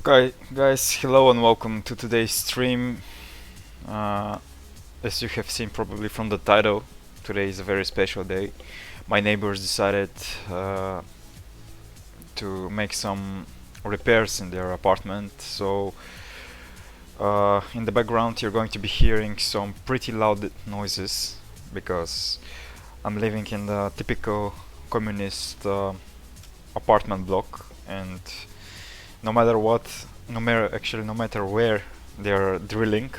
Okay, guys, hello and welcome to today's stream. Uh, as you have seen probably from the title, today is a very special day. My neighbors decided to make some repairs in their apartment, so in the background you're going to be hearing some pretty loud noises because I'm living in the typical communist apartment block, and no matter what, no matter where they're drilling,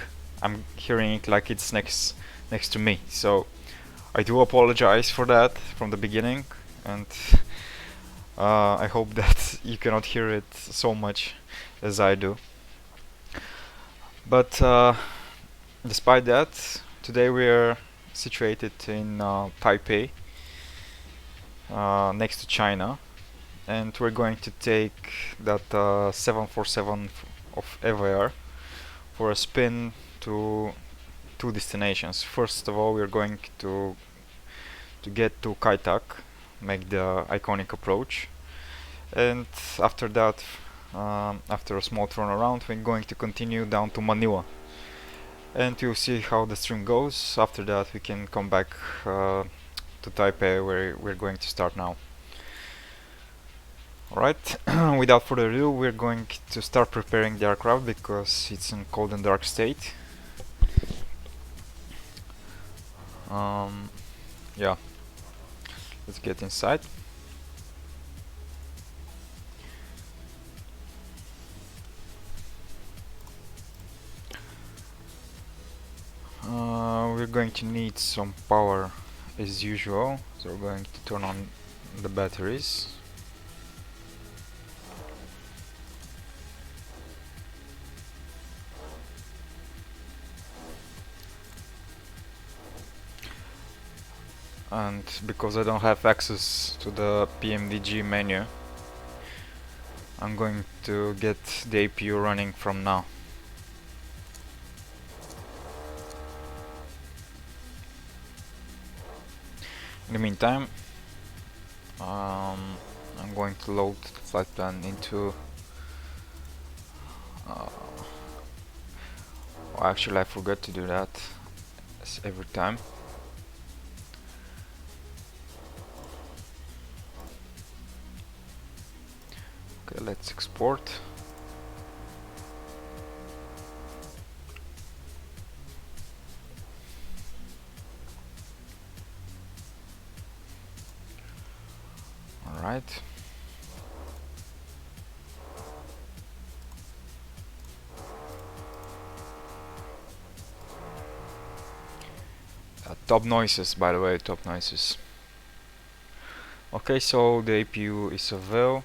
I'm hearing it like it's next to me. So I do apologize for that from the beginning, and I hope that you cannot hear it so much as I do. But despite that, today we are situated in Taipei, next to China, and we're going to take that 747 of EVAR for a spin to two destinations. First of all, we're going to get to Kai Tak, make the iconic approach, and after that, after a small turnaround, we're going to continue down to Manila, and we'll see how the stream goes. After that, we can come back to Taipei, where we're going to start now. Alright, without further ado, we're going to start preparing the aircraft because it's in cold and dark state. Yeah, let's get inside. We're going to need some power as usual, so we're going to turn on the batteries. And because I don't have access to the PMDG menu, I'm going to get the APU running from now. In the meantime, I'm going to load the flight plan into well, actually I forgot to do that as every time. Okay, let's export. Alright. Top noises, by the way, top noises. Okay, so the APU is available.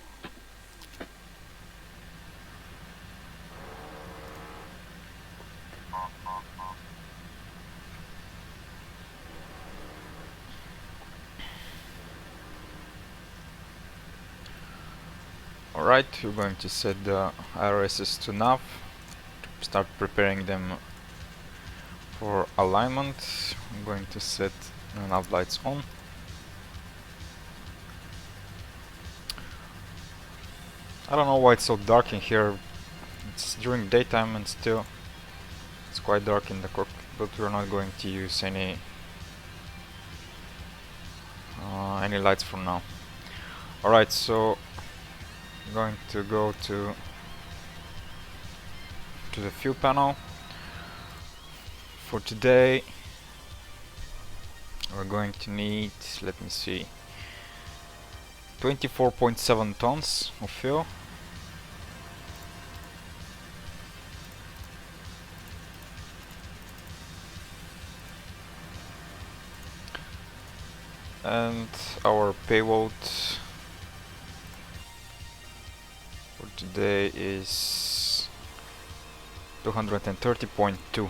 Alright, we're going to set the RSS to nav, start preparing them for alignment. I'm going to set the nav lights on. I don't know why it's so dark in here. It's during daytime and still it's quite dark in the cockpit, but we're not going to use any lights for now. Alright, so I'm going to go to the fuel panel. For today we're going to need, let me see, 24.7 tons of fuel. And our payload for today is 230.2.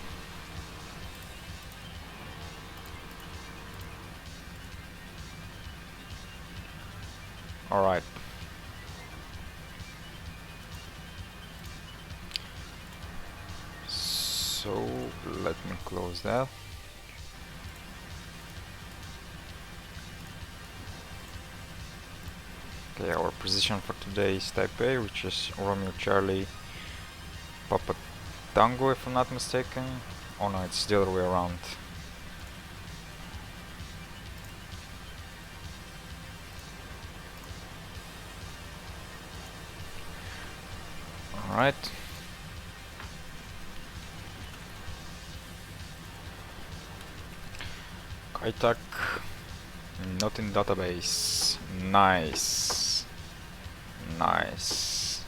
Alright. So let me close that. Okay, our position for today is Taipei, which is Romeo Charlie Papa Tango, if I'm not mistaken. Oh no, it's the other way around. Alright. Kai Tak, not in database. Nice. Nice.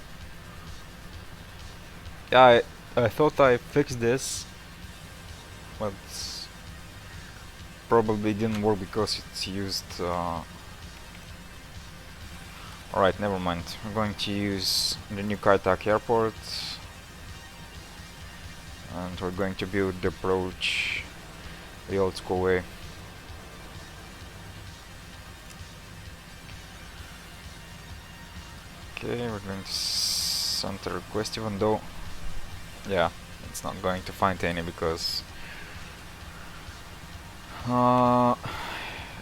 Yeah, I thought I fixed this, but probably didn't work because it's used. Alright, never mind. We're going to use the new Kai Tak airport, and we're going to build the approach the old school way. Okay, we're going to send a request, even though, yeah, it's not going to find any because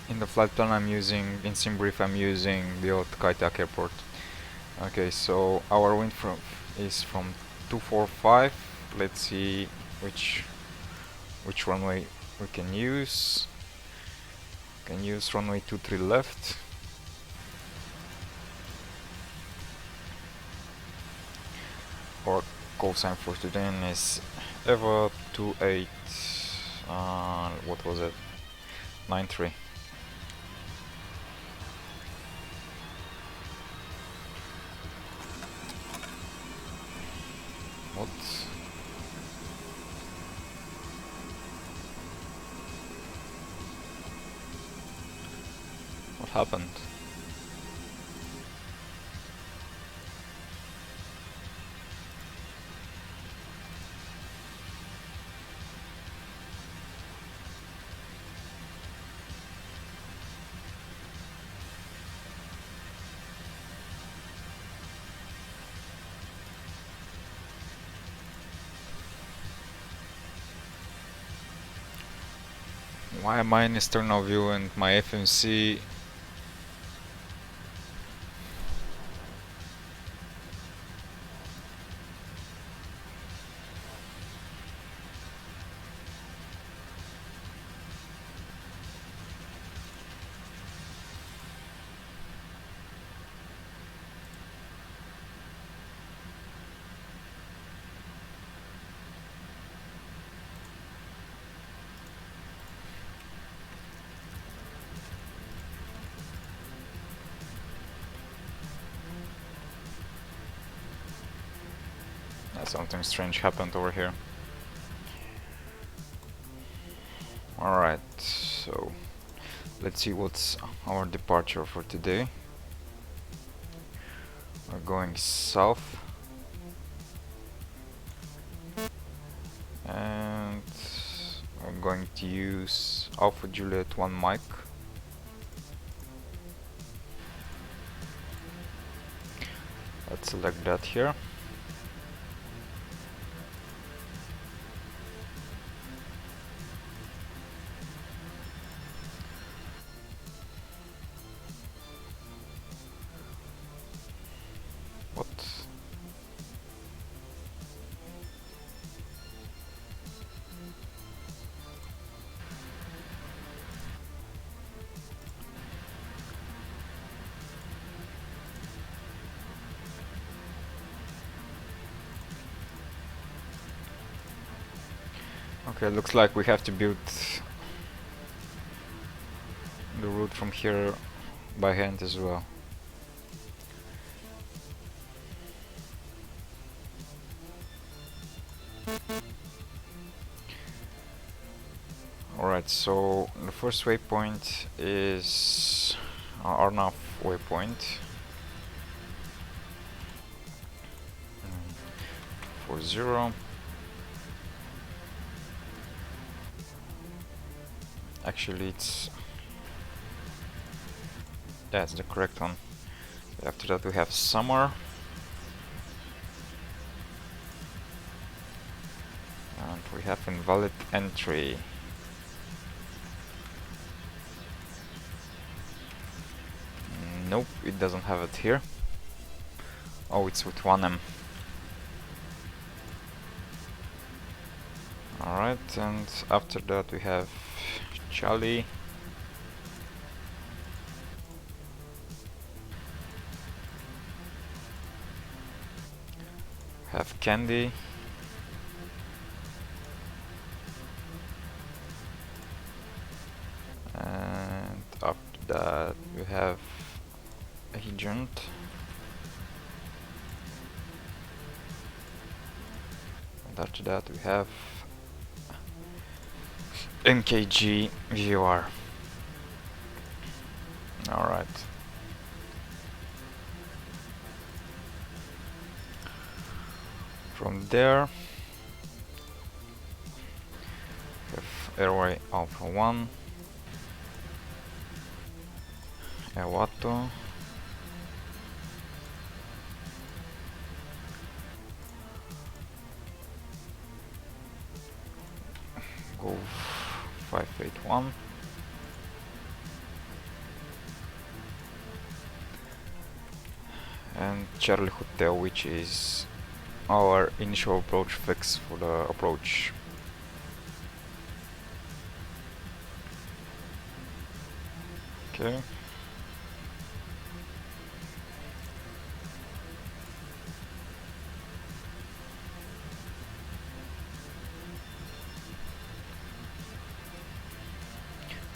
in the flight plan I'm using, in SimBrief I'm using the old Kai Tak airport. Okay, so our wind is from 245. Let's see which runway we can use. We can use runway 23 left. Our call sign for today is EVA 28. What was it? 93. What? What happened? Why am I in external view and my FMC? Something strange happened over here. Alright, so let's see what's our departure for today. We're going south. And I'm going to use Alpha Juliet 1 mic. Let's select that here. What? Okay, looks like we have to build the route from here by hand as well. Alright, so the first waypoint is Arnav waypoint. 40. Actually, that's the correct one. After that we have summer. And we have invalid entry. Nope, it doesn't have it here. Oh, it's with 1M. Alright, and after that we have Charlie, have Candy, and after that we have Agent, and after that we have MKG viewer. Alright. From there we have Airway Alpha 1, Ewato, Go 581, and Charlie Hotel, which is our initial approach fix for the approach. Okay.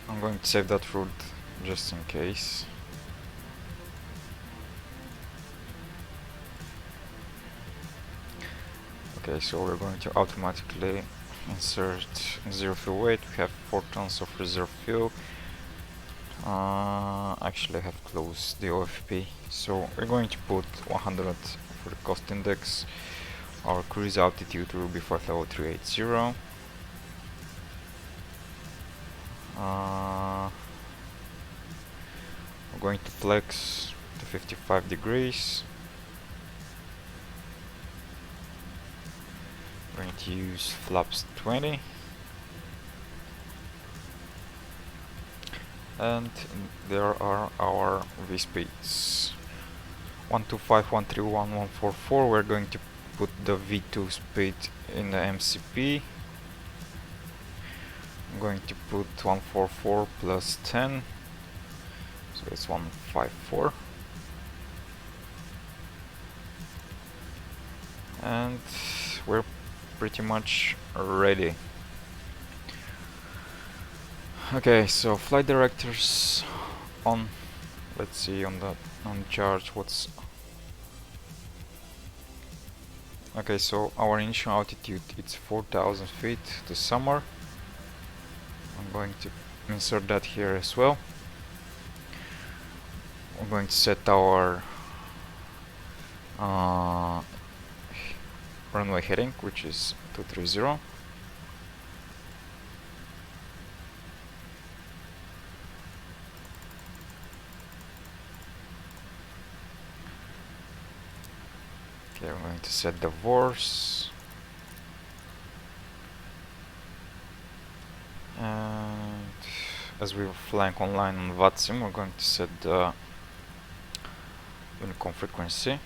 I'm going to save that route just in case. Okay, so we're going to automatically insert zero fuel weight. We have 4 tons of reserve fuel. Actually I have closed the OFP, so we're going to put 100 for the cost index. Our cruise altitude will be 40380. We're going to flex to 55 degrees. We're going to use flaps 20. And there are our V-speeds. 125, 131, 144. We're going to put the V2 speed in the MCP. I'm going to put 144 plus 10, so it's 154. And we're pretty much ready. Okay, so flight directors on. Let's see on charge what's. Okay, so our initial altitude it's 4,000 feet to summer. I'm going to insert that here as well. I'm going to set our runway heading, which is 230. Okay, I'm going to set the VORS. And as we were flying online on VATSIM, we're going to set the Unicom frequency.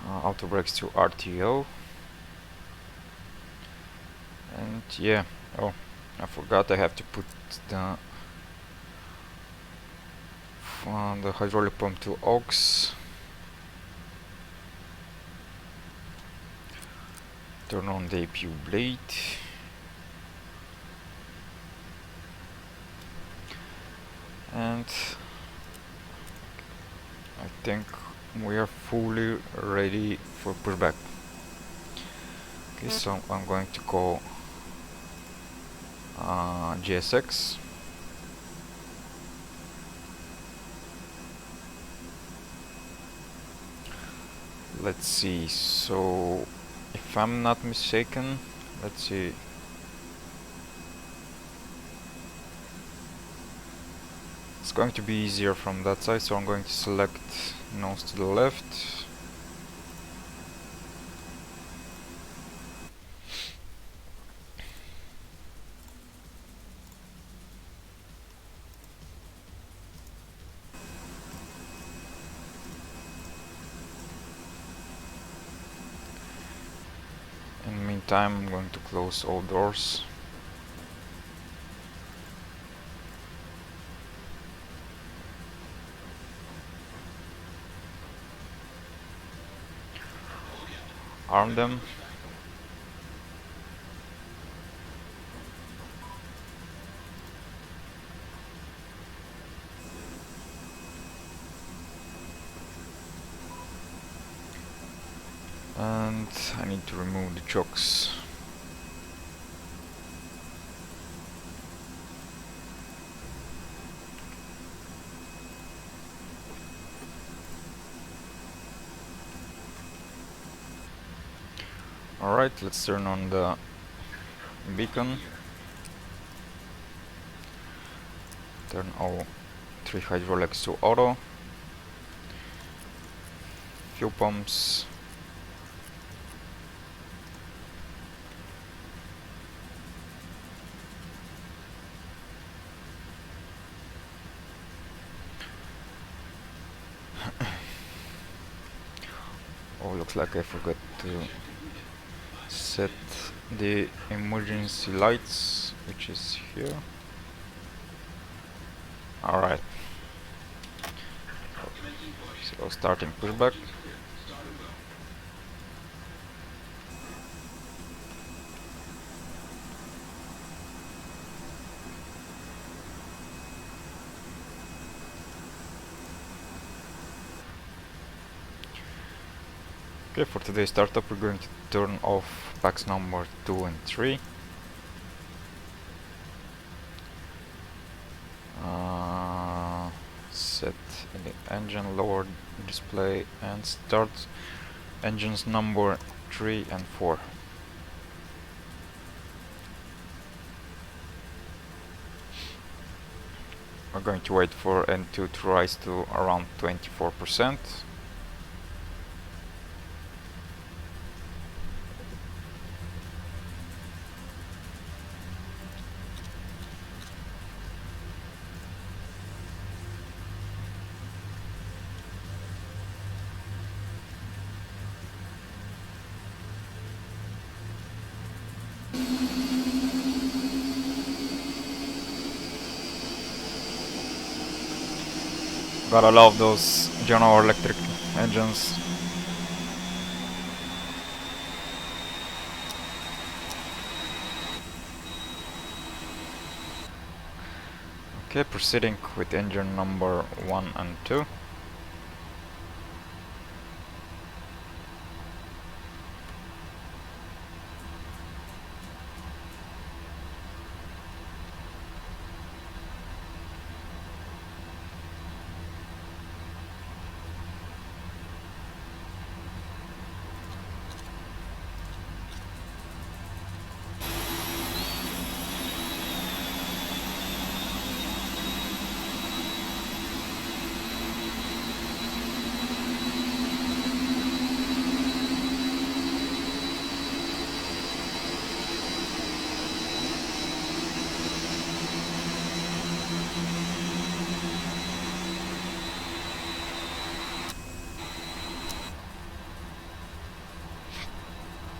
Auto brakes to RTO. And yeah, oh, I forgot I have to put the hydraulic pump to aux. Turn on the APU blade. And I think we are fully ready for pushback. Okay, so I'm going to call GSX. Let's see, so if I'm not mistaken, let's see. It's going to be easier from that side, so I'm going to select nose to the left. In the meantime, I'm going to close all doors. Arm them. And I need to remove the chokes. Alright, let's turn on the beacon. Turn all 3 hydraulics to auto. Fuel pumps. Oh, looks like I forgot to set the emergency lights, which is here. Alright. So starting pushback. Okay, for today's startup we're going to turn off packs number 2 and 3. Set the engine lower display and start engines number 3 and 4. We're going to wait for N2 to rise to around 24%. Gotta love those General Electric engines. Okay, proceeding with engine number 1 and 2.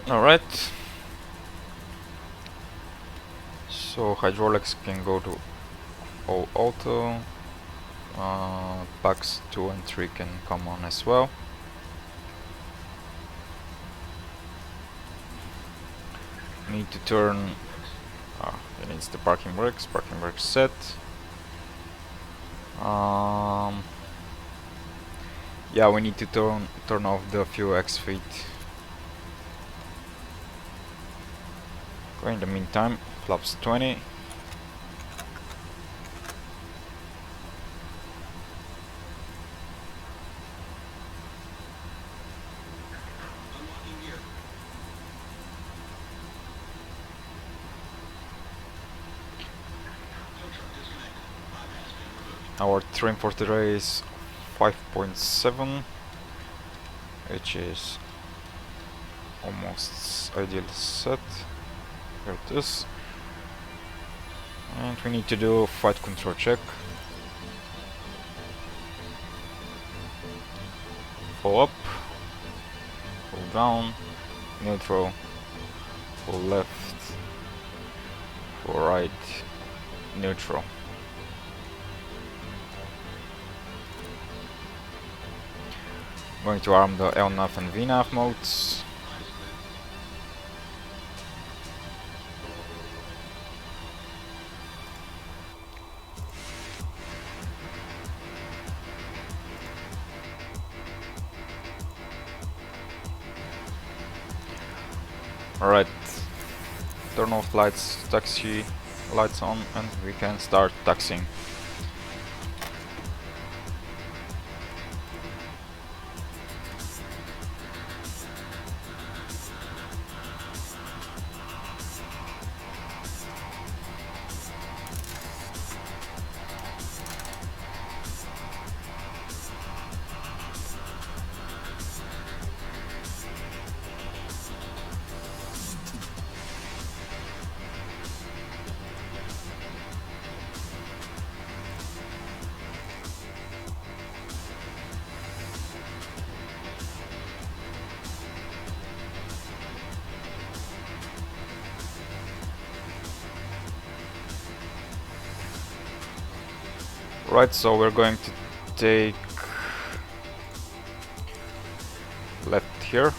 Alright. So hydraulics can go to all auto. Packs 2 and 3 can come on as well. Need to turn. It needs the parking brakes. Parking brakes set. Yeah, we need to turn off the few X feet. Okay, in the meantime, flaps 20. Our trim for today is 5.7, which is almost ideal set. Here it is. And we need to do flight control check. Full up, full down, neutral, for left, for right, neutral. Going to arm the LNAV and VNAV modes. Alright, turn off lights, taxi lights on, and we can start taxiing. Right, so we're going to take left here.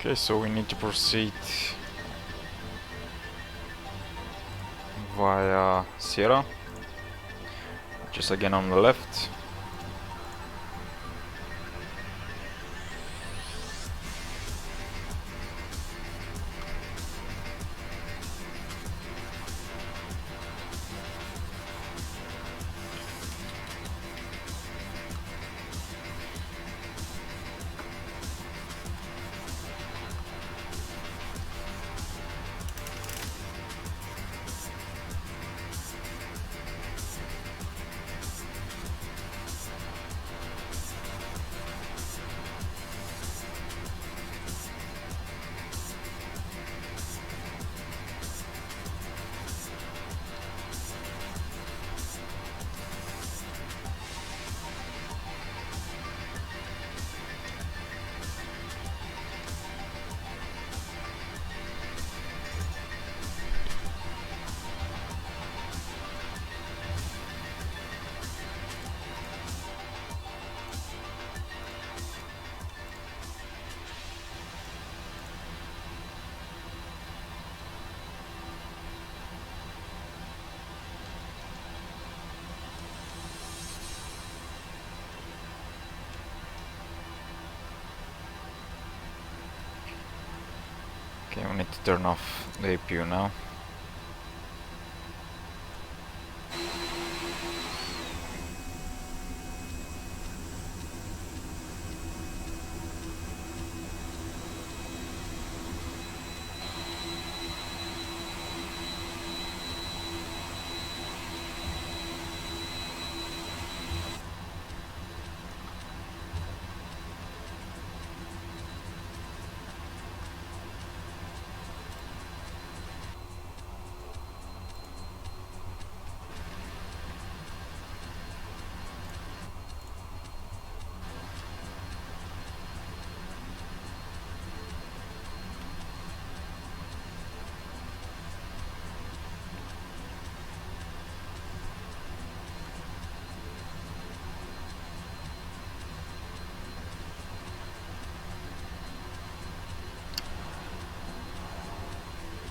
Okay, so we need to proceed via Sierra, which is again on the left. Okay, we need to turn off the APU now.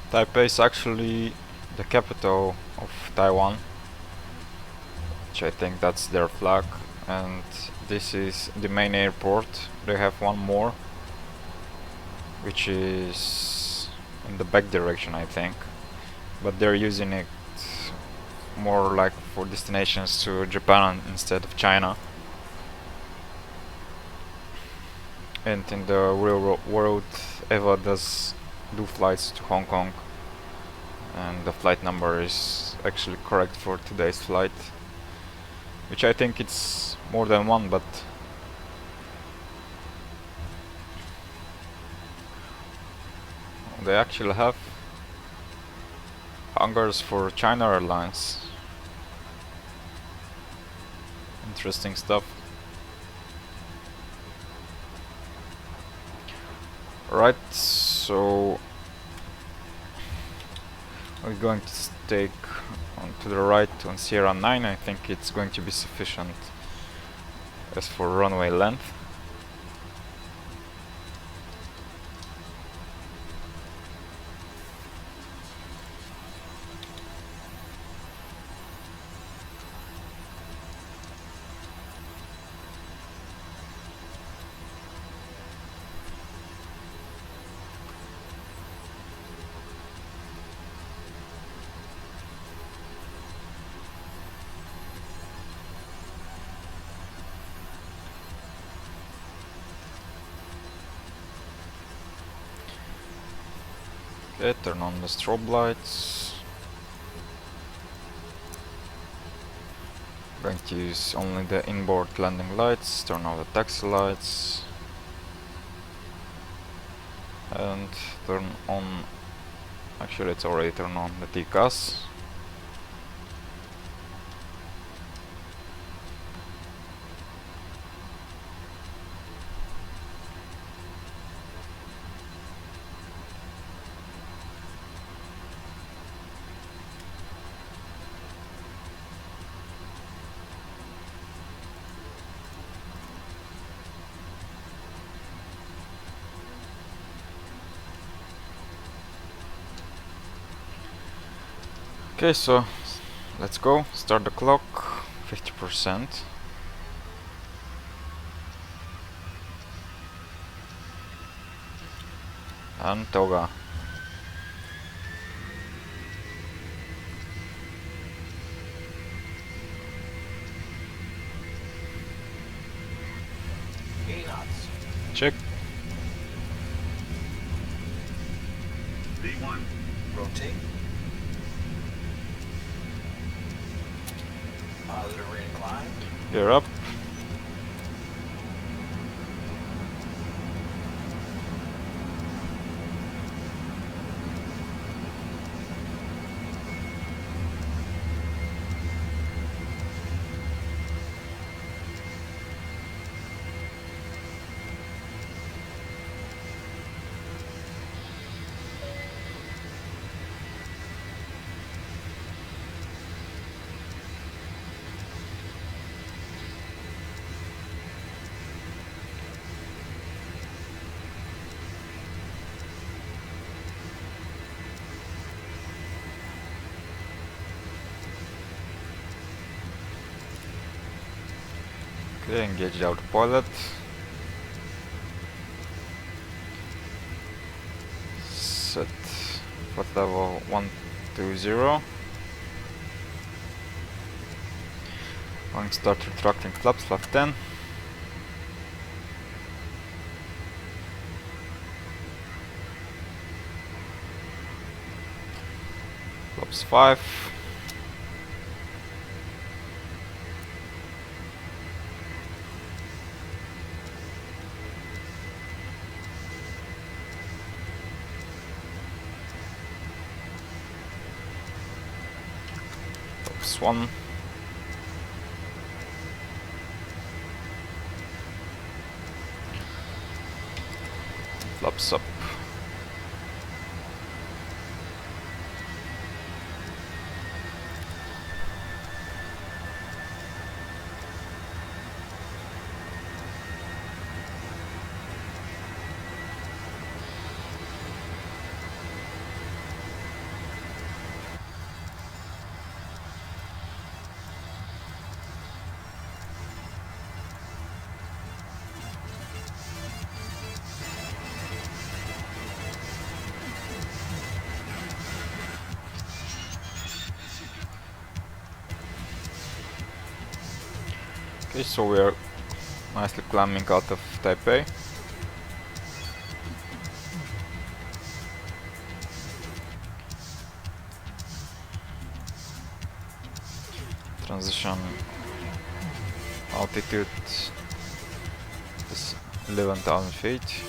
Taipei is actually the capital of Taiwan, which I think that's their flag, and this is the main airport. They have one more, which is in the back direction, I think, but they're using it more like for destinations to Japan instead of China. And in the real world, Eva does do flights to Hong Kong, and the flight number is actually correct for today's flight, which I think it's more than one, but they actually have hangars for China Airlines. Interesting stuff. Right, so we're going to take on to the right on Sierra 9. I think it's going to be sufficient as for runway length. Okay, turn on the strobe lights. Going to use only the inboard landing lights, turn off the taxi lights, and turn on, actually it's already turned on, the TCAS. Okay, so let's go, start the clock, 50%. And toga. Check. V1. Rotate. Positive reincline. Gear up. Okay, engage the autopilot. Set flight level 120. Going to start retracting flaps, flap 10. Flaps 5. Flaps 1. Flaps up. Okay, so we are nicely climbing out of Taipei. Transition altitude is 11,000 feet.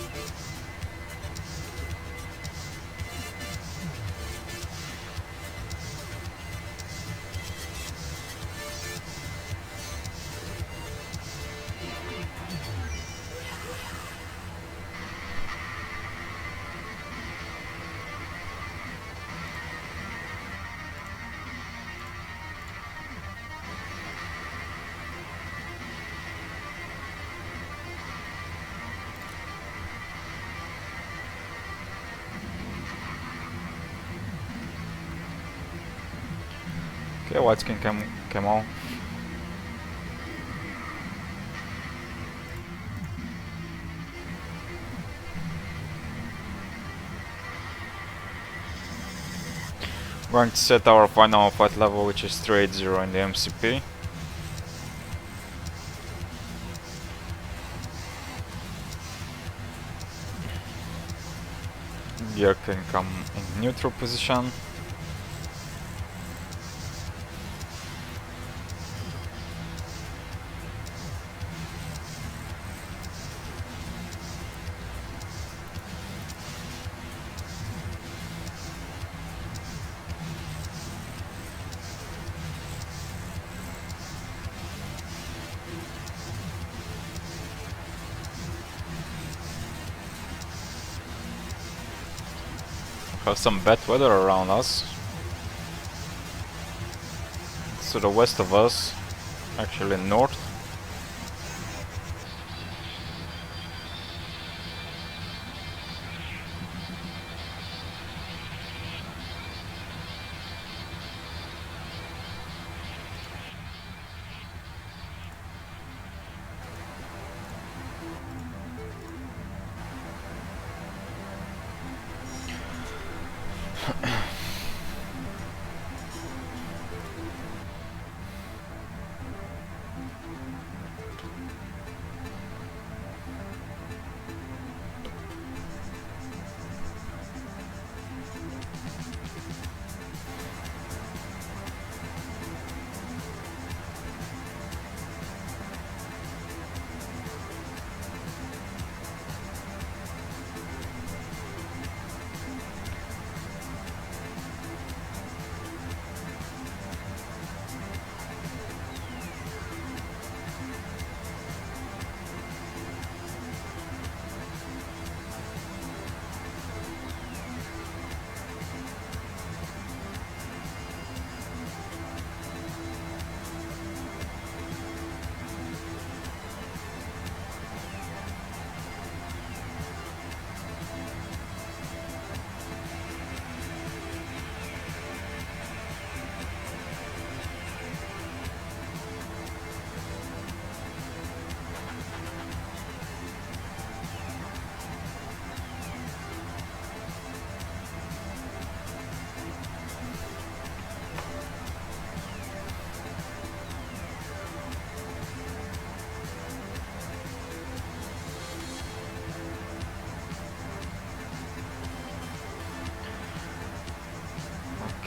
Okay, white skin came on. Going to set our final fight level, which is 380 in the MCP. Gear can come in neutral position. Have some bad weather around us. To the west of us, actually north.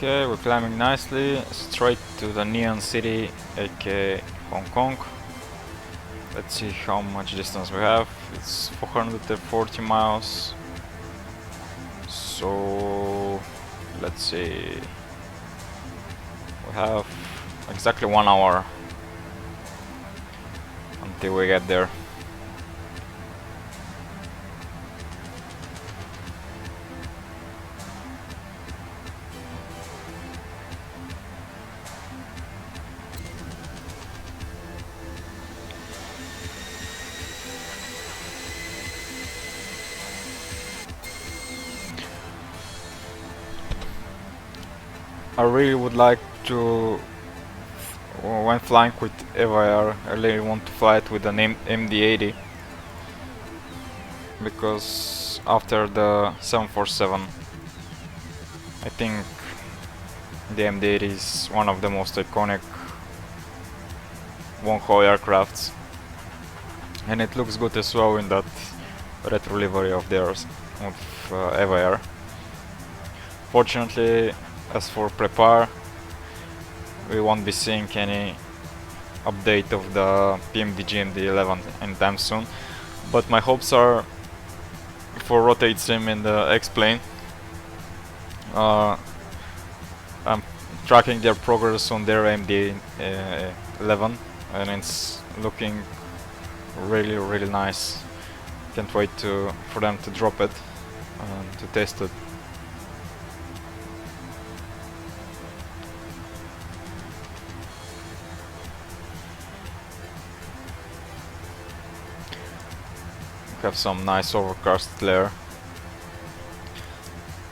Okay, we're climbing nicely straight to the Neon City, aka Hong Kong. Let's see how much distance we have. It's 440 miles. So let's see. We have exactly 1 hour until we get there. I really would like to, when flying with EVA, I really want to fly it with an MD-80, because after the 747 I think the MD-80 is one of the most iconic long-haul aircrafts. and it looks good as well in that retro livery of theirs, of Eva Air. Fortunately, as for Prepar, we won't be seeing any update of the PMD-GMD11 anytime soon, but my hopes are for Rotate Sim in the X-Plane. I'm tracking their progress on their AMD 11 and it's looking really nice. Can't wait for them to drop it and to test it. We have some nice overcast there,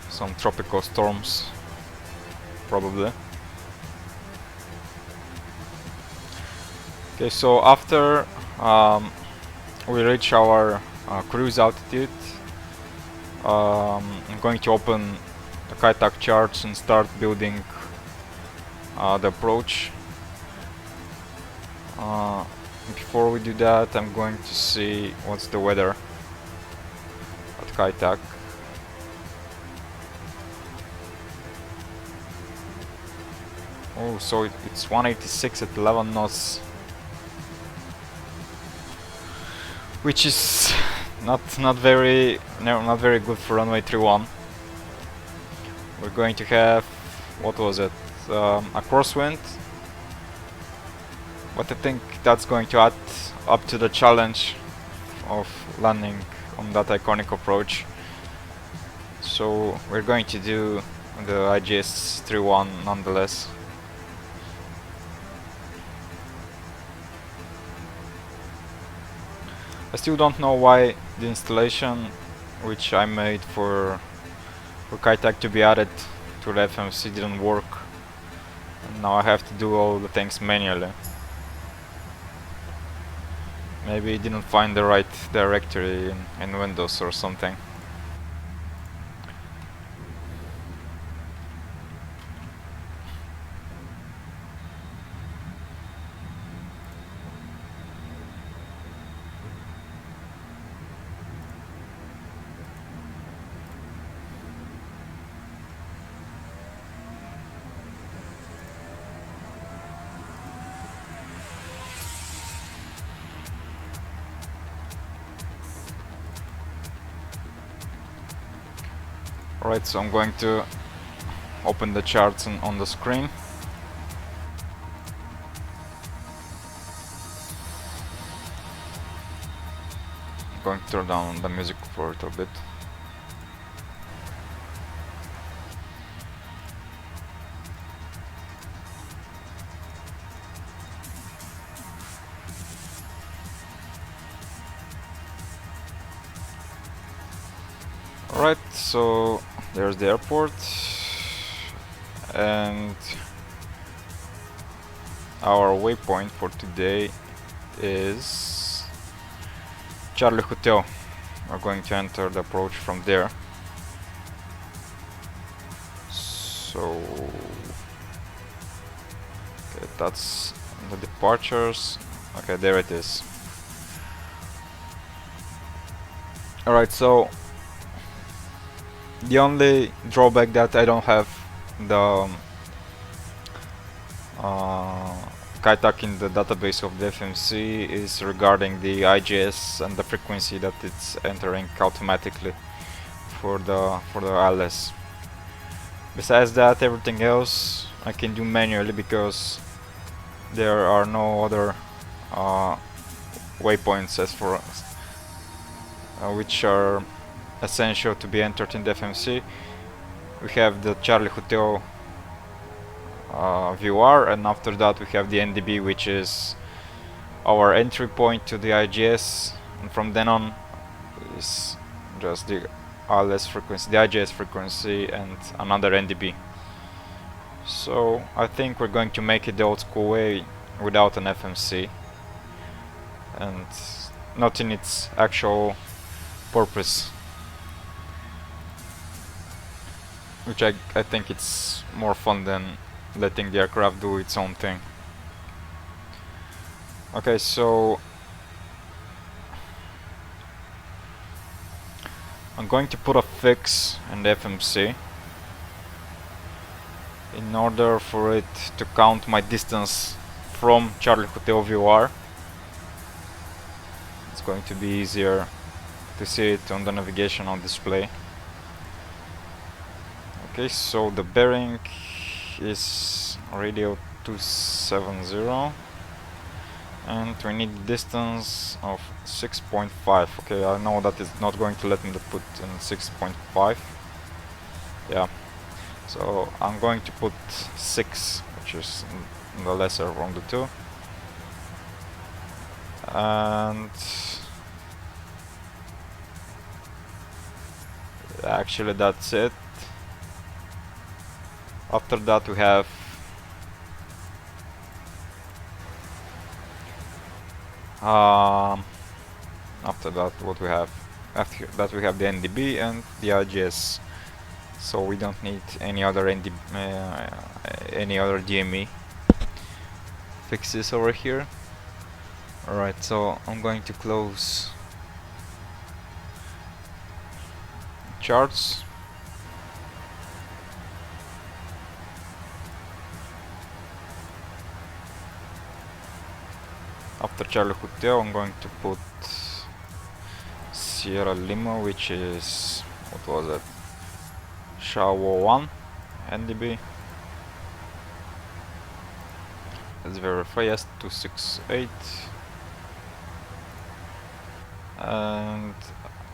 some tropical storms probably. Okay, so after we reach our cruise altitude, I'm going to open the Kai Tak charts and start building the approach. Before we do that, I'm going to see what's the weather at Kai Tak. Oh, so it's 186 at 11 knots, which is not very good for runway 31. We're going to have, what was it, a crosswind, but I think that's going to add up to the challenge of landing on that iconic approach. So we're going to do the IGS 31 nonetheless. I still don't know why the installation which I made for Kai Tak to be added to the FMC didn't work, and now I have to do all the things manually. Maybe it didn't find the right directory in Windows or something. Alright, so I'm going to open the charts on the screen. I'm going to turn down the music for a little bit. Alright, so there's the airport, and our waypoint for today is Charlie Hotel. We're going to enter the approach from there. So okay, that's the departures. Okay, there it is. Alright, so the only drawback that I don't have the Kai Tak in the database of the FMC is regarding the IGS and the frequency that it's entering automatically for the ILS. Besides that, everything else I can do manually because there are no other waypoints as for which are essential to be entered in the FMC. We have the Charlie Hotel VR, and after that we have the NDB, which is our entry point to the IGS, and from then on is just the ILS frequency, the IGS frequency, and another NDB. So I think we're going to make it the old school way without an FMC, and not in its actual purpose, which I think it's more fun than letting the aircraft do its own thing. Okay, so I'm going to put a fix in the FMC in order for it to count my distance from Charlie Hotel VR. It's going to be easier to see it on the navigational display. Okay, so the bearing is radio 270 and we need distance of 6.5. Okay, I know that is not going to let me put in 6.5. Yeah, so I'm going to put 6, which is the lesser from the two. And actually that's it. After that we have after that what we have? After that we have the NDB and the IGS. So we don't need any other any other DME fixes over here. Alright, so I'm going to close charts. After Charlie Hotel I'm going to put Sierra Lima, which is, what was it? Shawo 1 NDB. Let's verify, yes, 268. And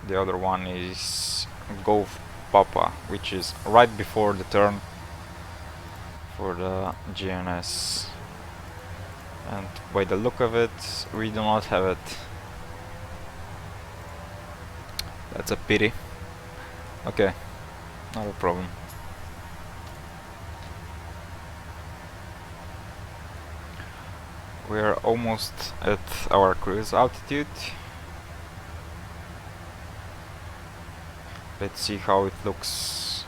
the other one is Golf Papa, which is right before the turn for the GNS. And by the look of it, we do not have it. That's a pity. Okay, not a problem. We are almost at our cruise altitude. Let's see how it looks.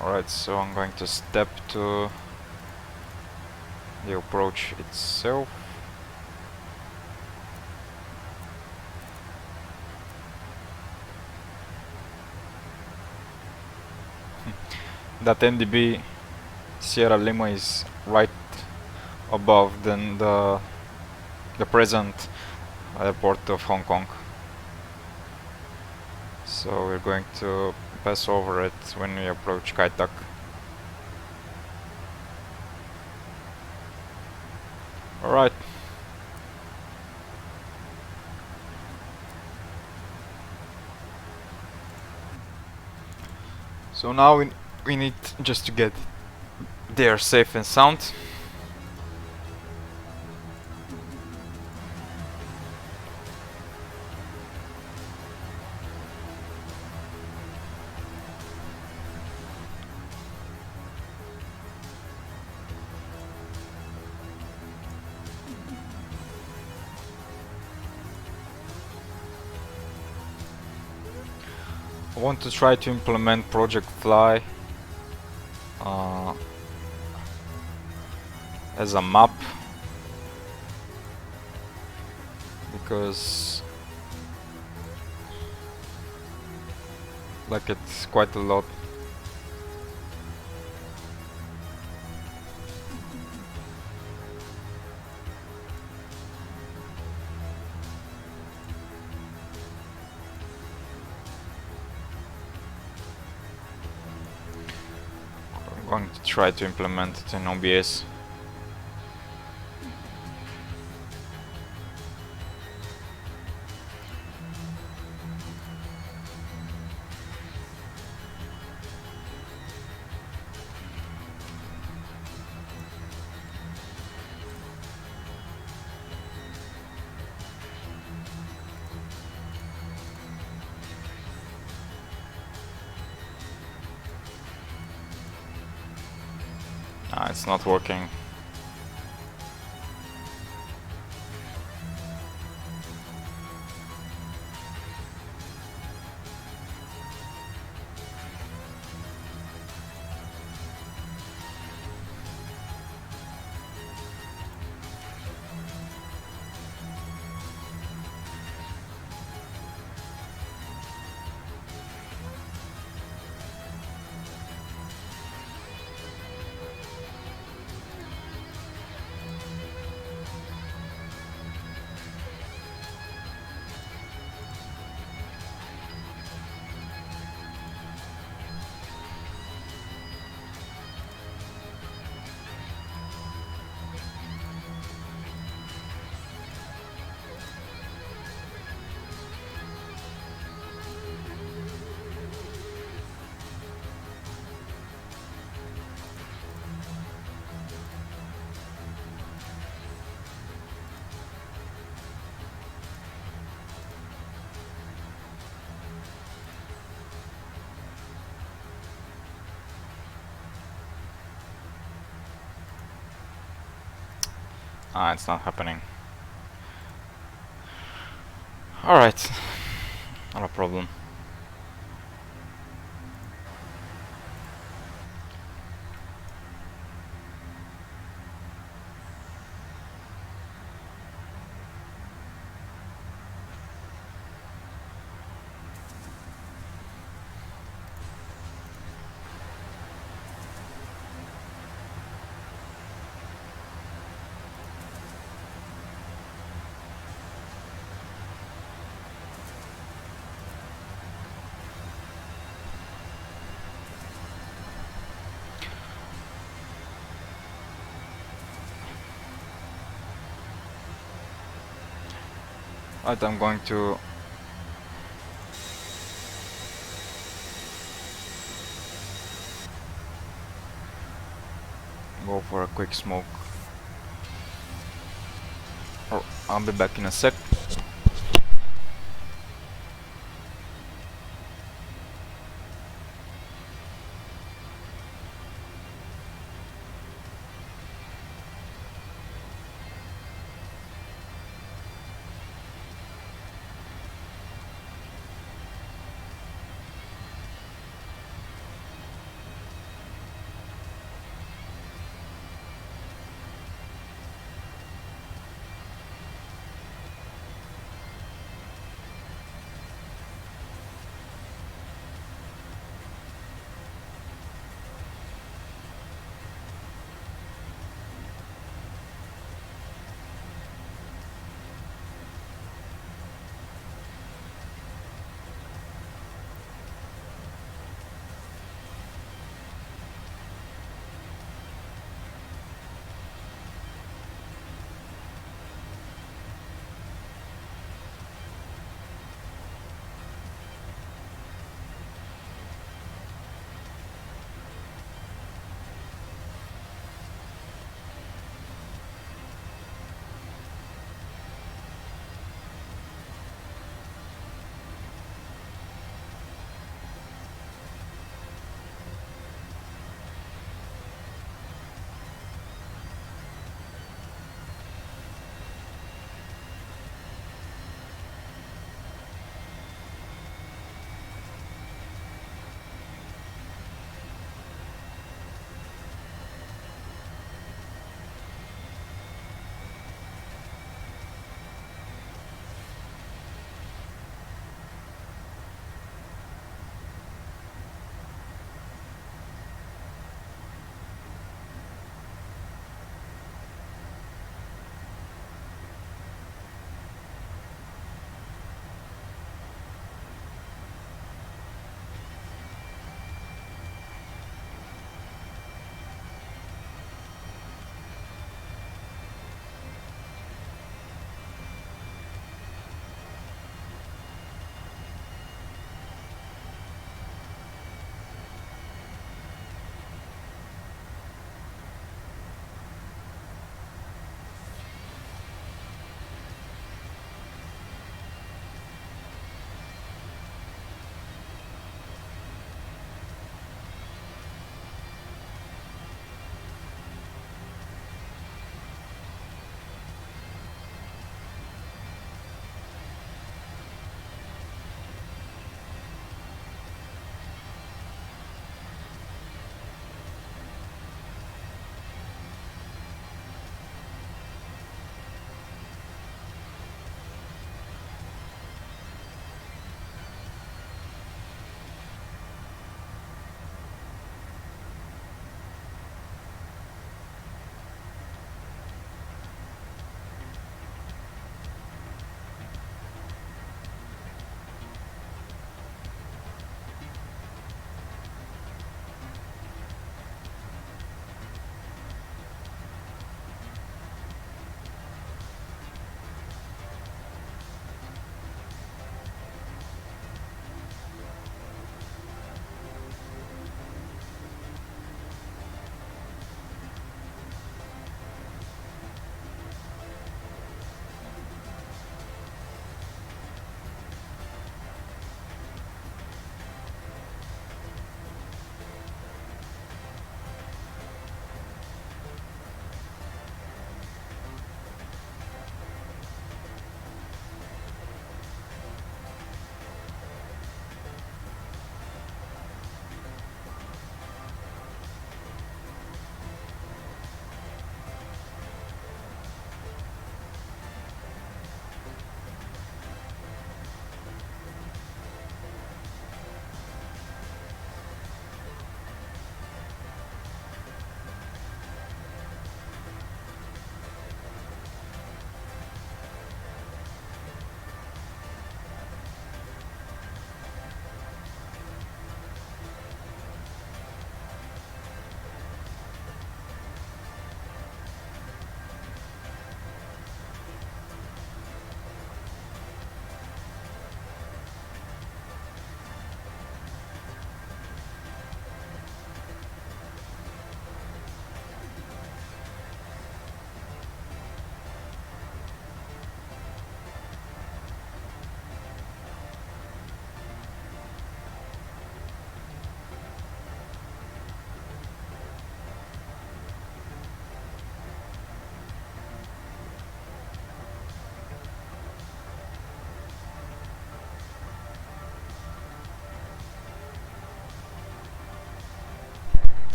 Alright, so I'm going to step to the approach itself. That NDB Sierra Lima is right above than the present airport of Hong Kong. So we're going to pass over it when we approach Kai Tak. Alright. So now we need just to get there safe and sound. I want to try to implement Project Fly as a map, because like it's quite a lot. I'm going to try to implement it in OBS. It's not working. Ah, it's not happening. Alright, not a problem. Right, I'm going to go for a quick smoke. Or I'll be back in a sec.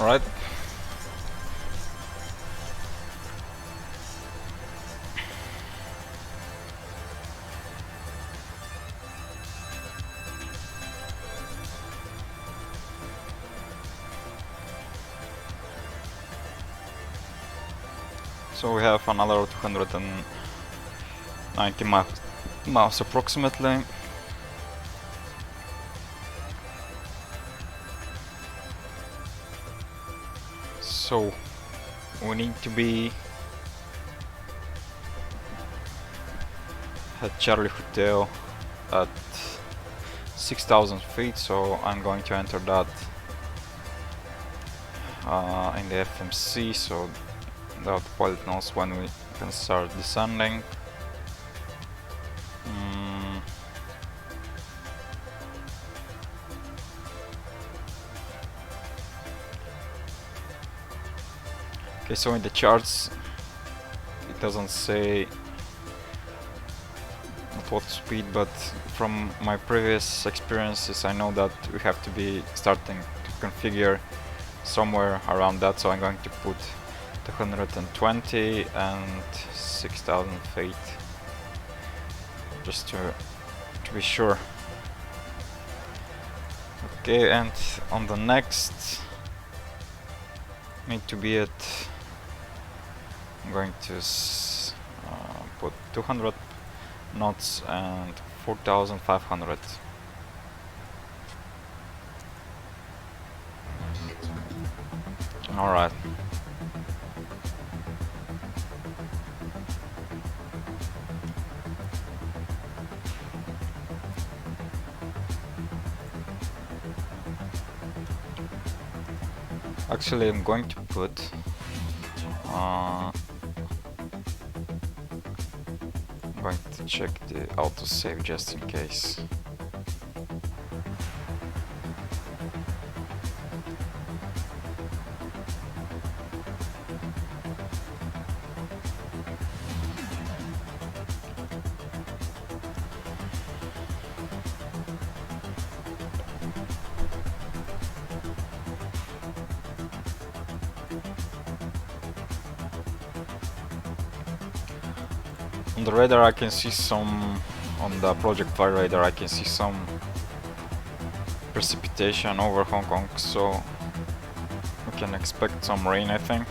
Alright. So we have another 290 miles approximately. So we need to be at Charlie Hotel at 6,000 feet, so I'm going to enter that in the FMC, so the autopilot knows when we can start descending. Okay, so in the charts it doesn't say at what speed, but from my previous experiences I know that we have to be starting to configure somewhere around that, so I'm going to put 220 and 6,000 feet just to be sure. Okay, and on the next need to be at, I'm going to put 200 knots and 4,500. Alright. Actually, I'm going to put I'm going to check the autosave just in case. On the radar I can see some, on the Project Fire radar I can see some precipitation over Hong Kong, so we can expect some rain, I think.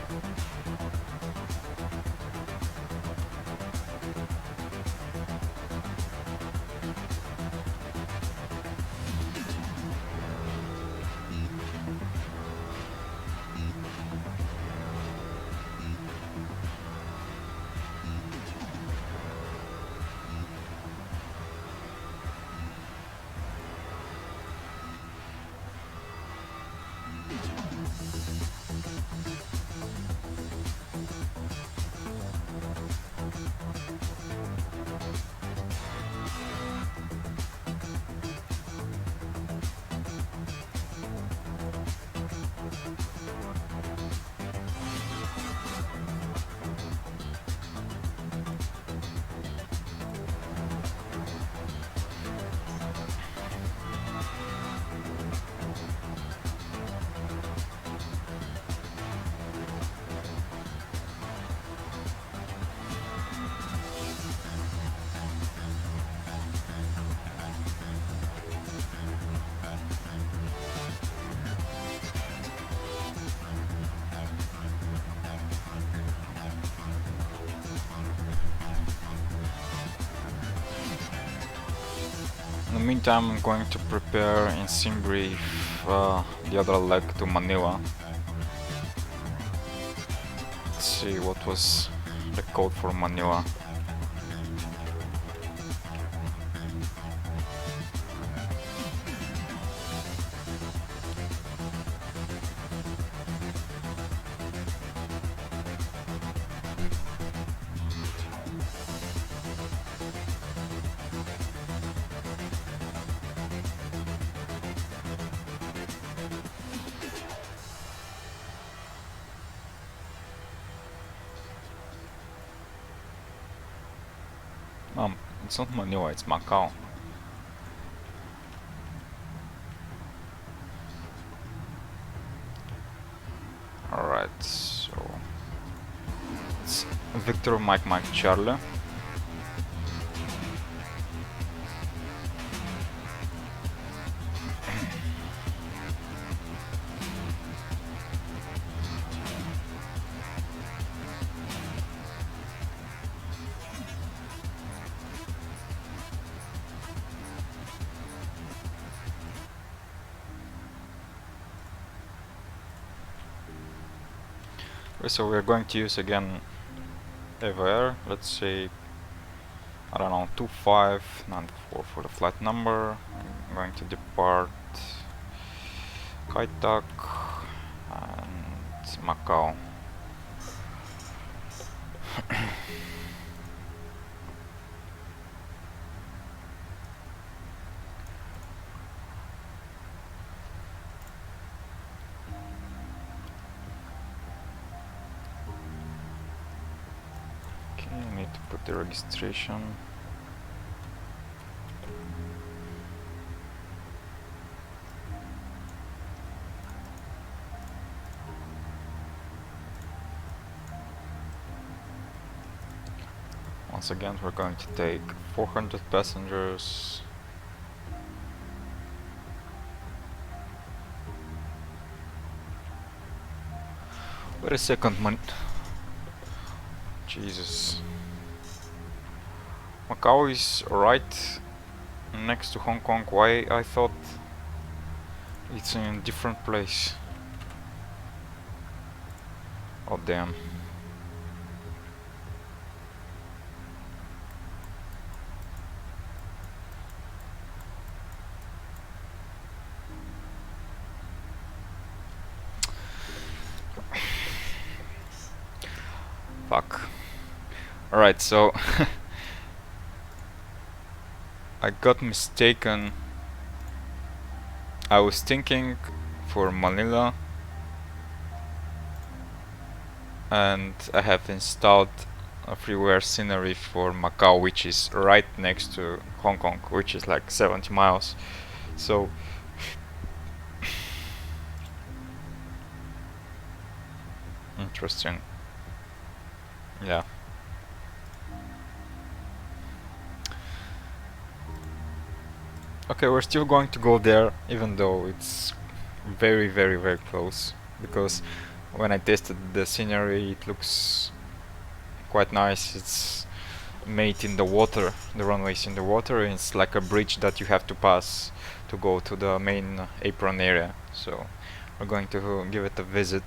In the meantime, I'm going to prepare in SimBrief the other leg to Manila. Let's see what was the code for Manila. It's not Manila, it's Macau. Alright, so it's Victor Mike Mike Charlie. So we're going to use again AVR, let's say, I don't know, 2594 for the flight number. I'm going to depart Kai Tak and Macau. I need to put the registration. Once again, we're going to take 400 passengers. Wait a second, man. Jesus. Macau is right next to Hong Kong. Why I thought it's in a different place? Oh damn. Fuck. Alright, so I got mistaken. I was thinking for Manila, and I have installed a freeware scenery for Macau, which is right next to Hong Kong, which is like 70 miles. So interesting. Yeah. Okay, we're still going to go there, even though it's very, very, very close. Because when I tested the scenery, it looks quite nice. It's made in the water, the runway's in the water, and it's like a bridge that you have to pass to go to the main apron area. So we're going to give it a visit.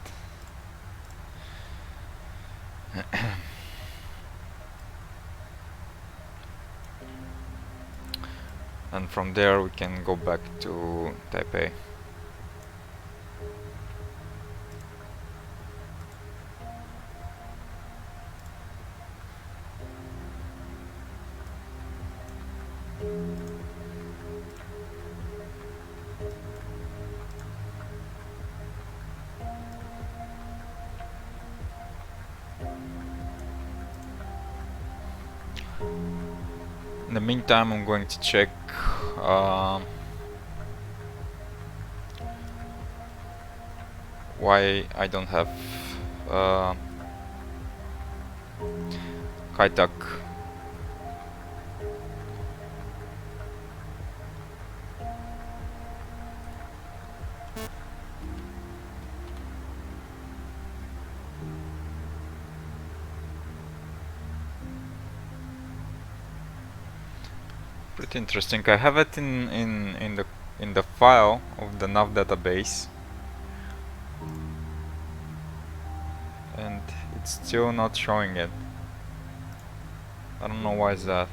And from there we can go back to Taipei. In the meantime, I'm going to check why I don't have Kai Tak. Pretty interesting. I have it in the file of the nav database, and it's still not showing it. I don't know why is that.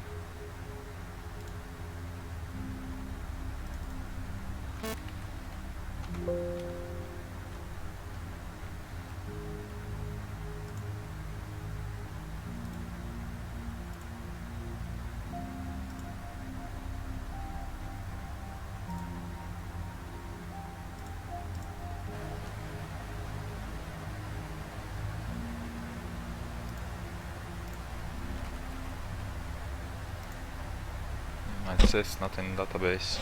It says not in database.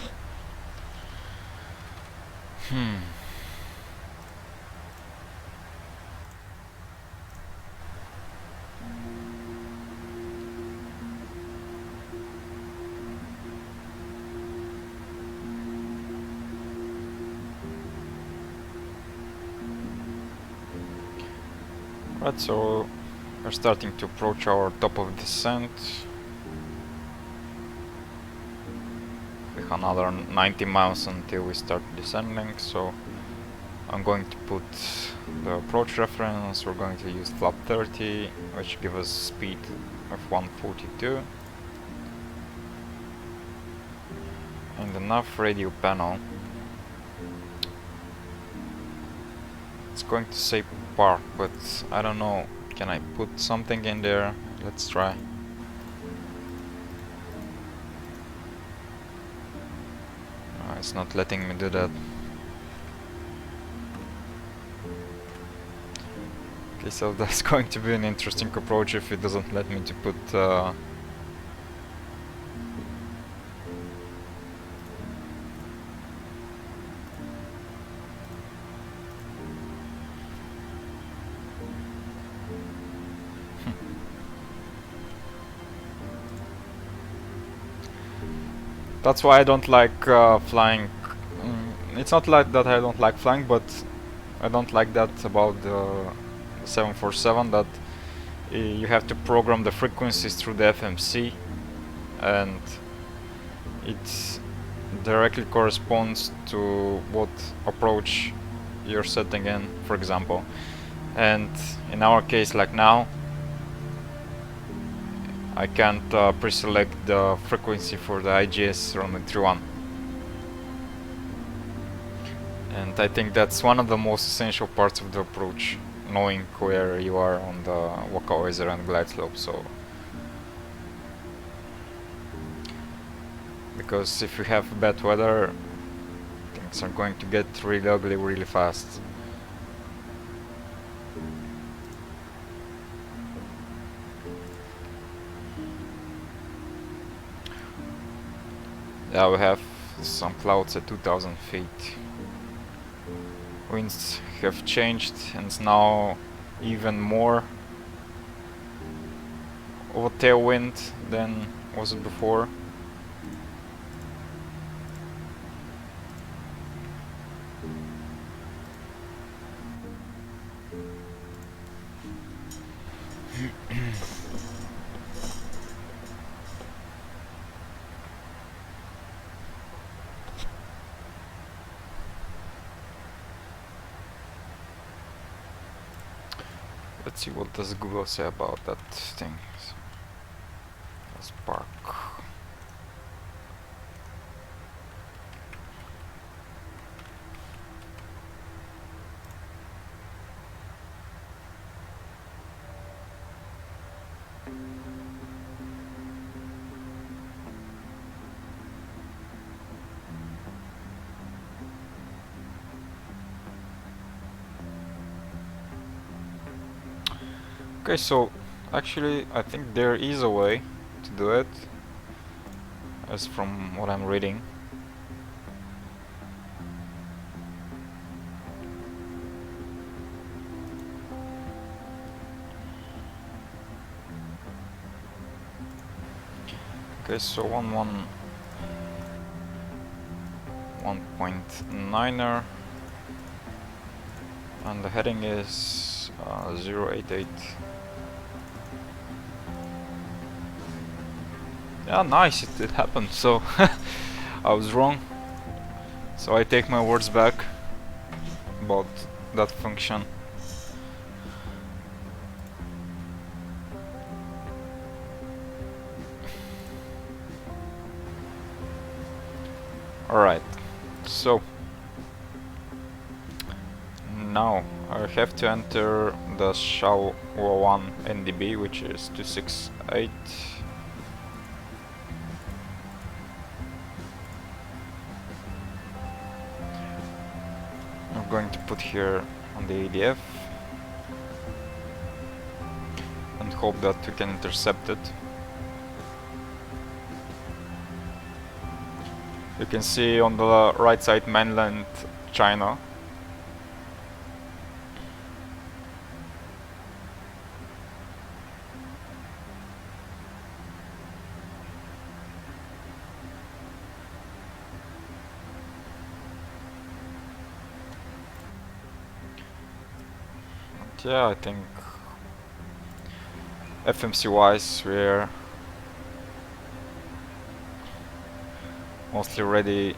Right, so we're starting to approach our top of descent. We have another 90 miles until we start descending, so I'm going to put the approach reference. We're going to use flap 30, which gives us speed of 142. And the nav radio panel, it's going to say park, but I don't know, can I put something in there? Let's try. It's not letting me do that. Okay, so that's going to be an interesting approach if it doesn't let me to put That's why I don't like flying. It's not like that I don't like flying, but I don't like that about the 747, that you have to program the frequencies through the FMC, and it directly corresponds to what approach you're setting in, for example. And in our case, like now, I can't pre-select the frequency for the IGS running 31. And I think that's one of the most essential parts of the approach, knowing where you are on the Waka-Oyzer and glide slope. So, because if you have bad weather, things are going to get really ugly really fast. Yeah, we have some clouds at 2000 feet. Winds have changed, and it's now even more of a tailwind than was it before. Let's see, what does Google say about that thing. So, let's park. Okay, so actually I think there is a way to do it, as from what I'm reading. Okay, so 1.9er, and the heading is 088. Yeah, nice, it happened. So I was wrong, so I take my words back about that function. Alright, so now I have to enter the SHA-1 NDB, which is 268. I'm going to put here on the ADF and hope that we can intercept it. You can see on the right side mainland China. And yeah, I think FMC wise, we're mostly ready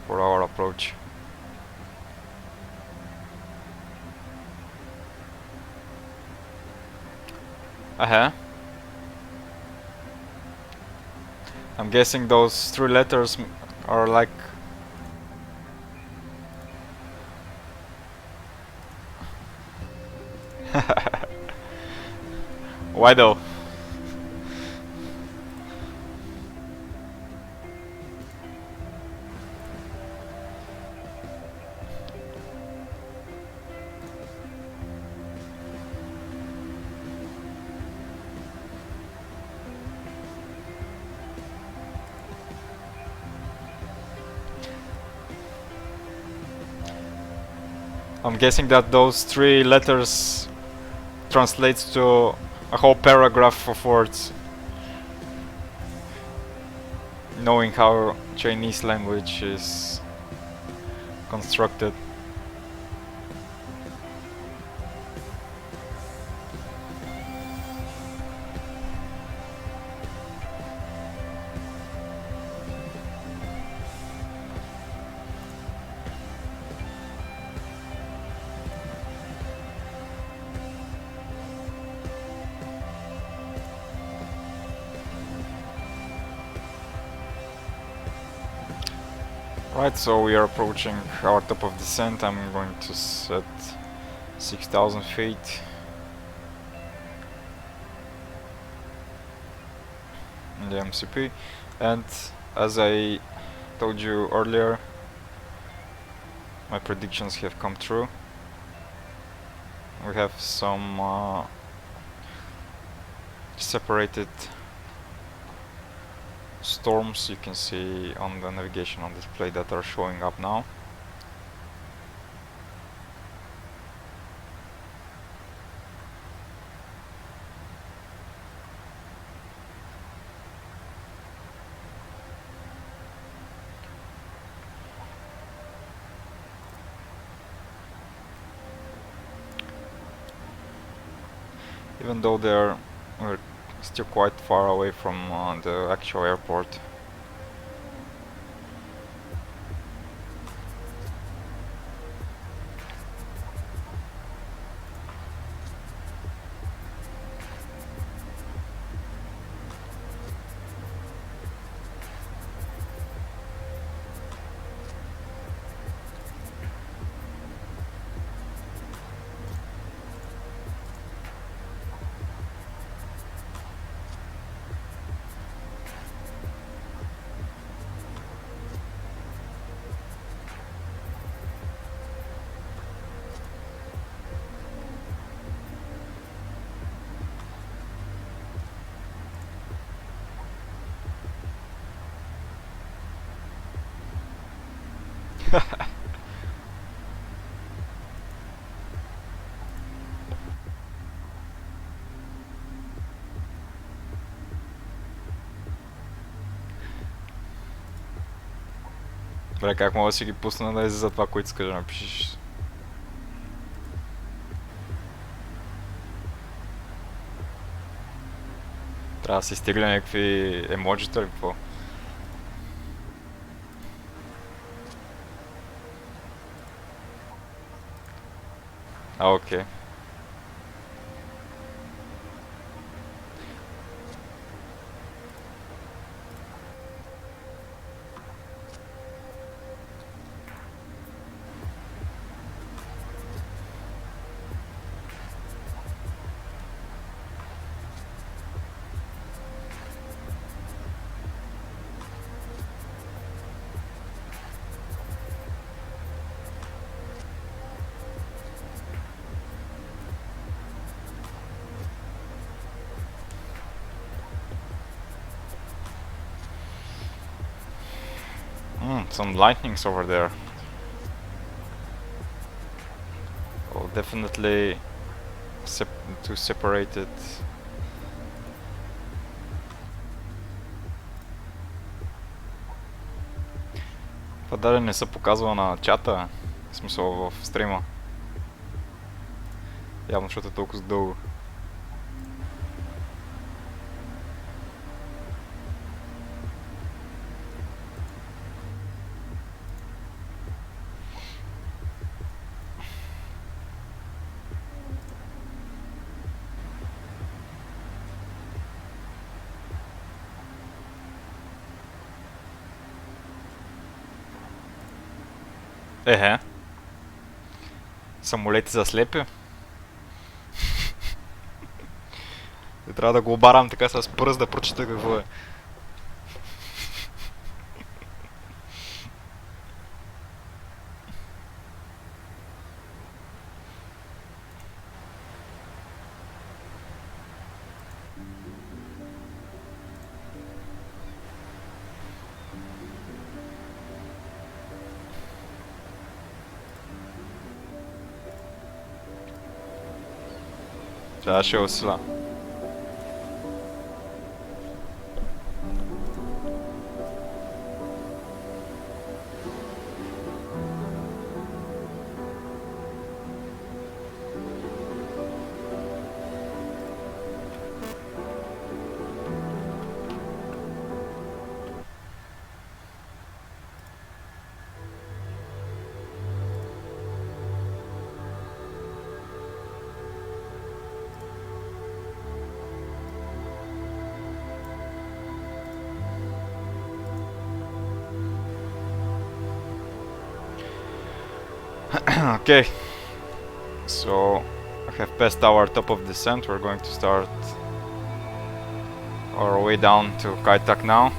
for our approach. I'm guessing those 3 letters are like... Why though? I'm guessing that those 3 letters translates to a whole paragraph of words. Knowing how Chinese language is constructed. Right, so we are approaching our top of descent. I'm going to set 6,000 feet. In the MCP, and as I told you earlier, my predictions have come true. We have some separated storms you can see on the navigation on display that are showing up now. Even though we're still quite far away from the actual airport. Бре, как мога да си ги пусна да за това, което искаш да напишеш? Трябва да си стигля някакви емоджита или какво? Окей. Some lightnings over there. Oh, definitely to separate it. Това даже не се показва на чата, в смисъл в стрима. Явно, защото е толкова дълго. Самолети за слепи. Трябва да го обарам така с пръст да прочита какво е. Ще усиля. Okay, so I have passed our top of descent. We're going to start our way down to Kai Tak now.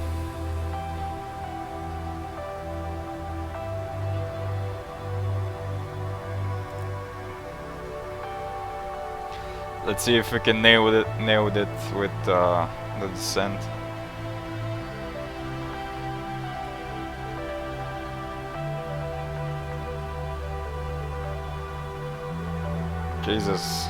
Let's see if we can nail it with the descent. Jesus.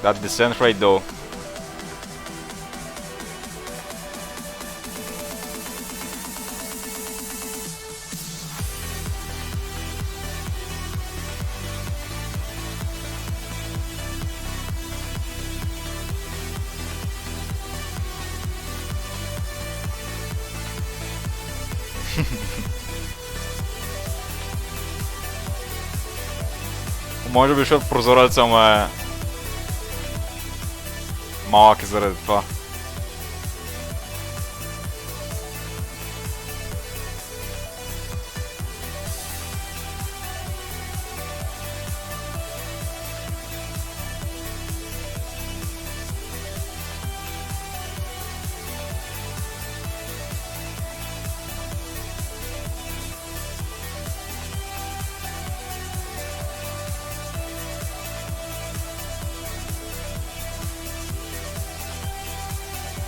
That descent rate though. Може би защото прозореца му е малък и заради това.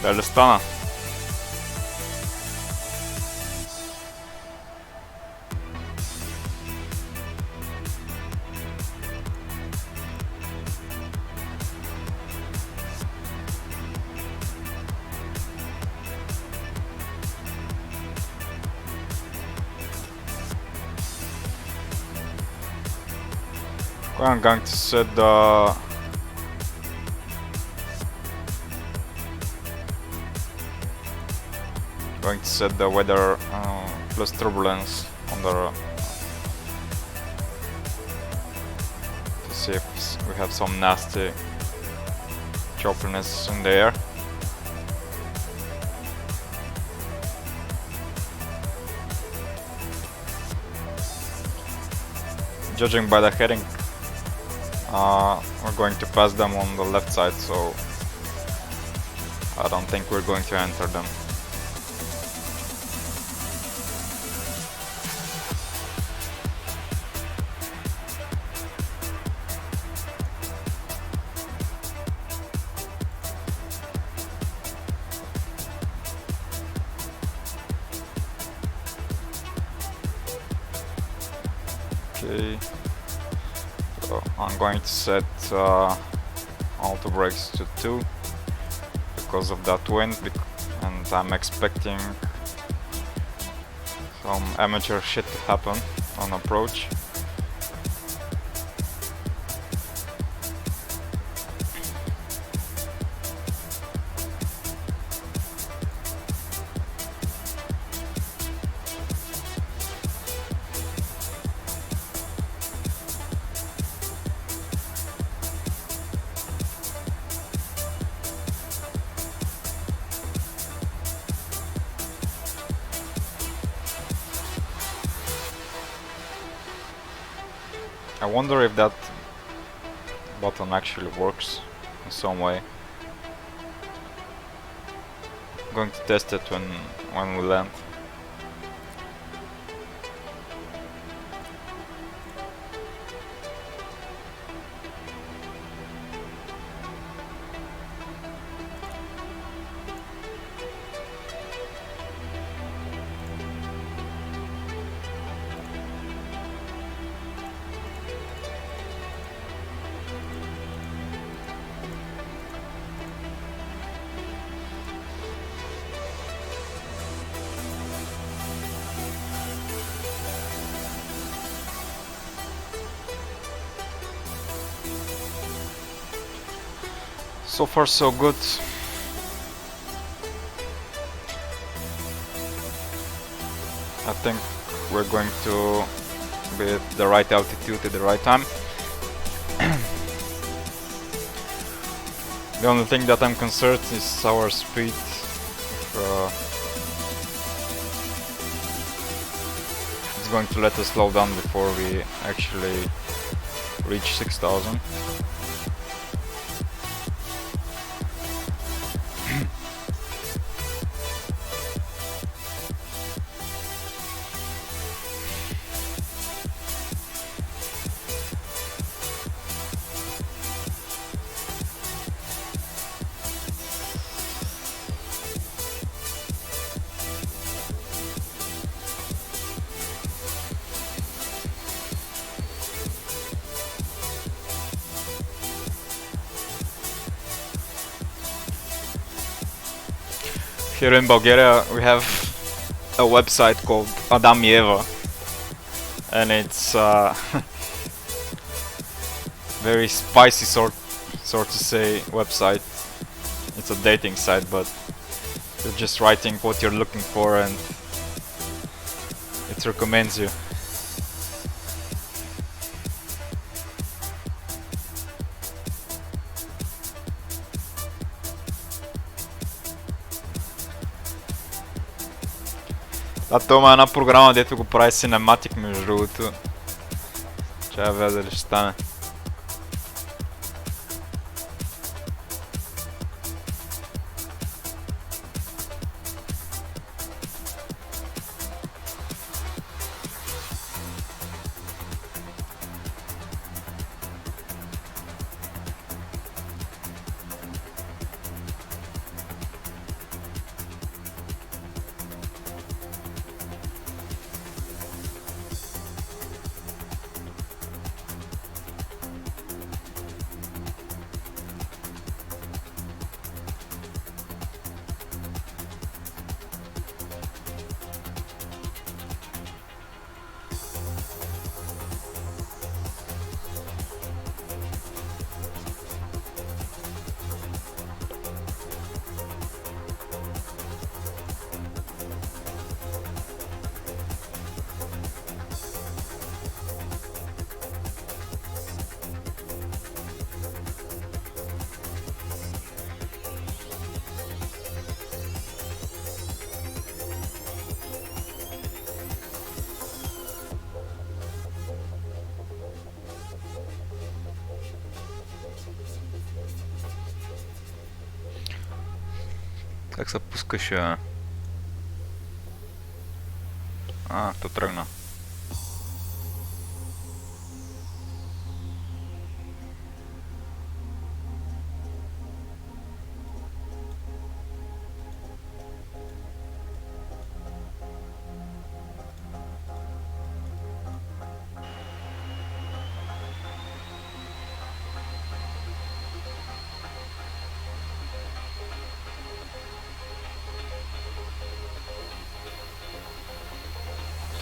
Дали стана? I'm going to set the weather plus turbulence on the to see if we have some nasty choppiness in the air. Judging by the heading, we're going to pass them on the left side, so I don't think we're going to enter them. Okay, so I'm going to set auto brakes to 2 because of that wind, and I'm expecting some amateur shit to happen on approach. I wonder if that button actually works in some way. I'm going to test it when we land. So far so good. I think we're going to be at the right altitude at the right time. The only thing that I'm concerned is our speed. If it's going to let us slow down before we actually reach 6,000. Here in Bulgaria we have a website called Adam y Eva, and it's very spicy sort to say website. It's a dating site, but you're just writing what you're looking for and it recommends you. Това има една програма, дето го прави Cinematic, между другото. Чай да видя дали ще стане. Как се пускаше? То тръгна.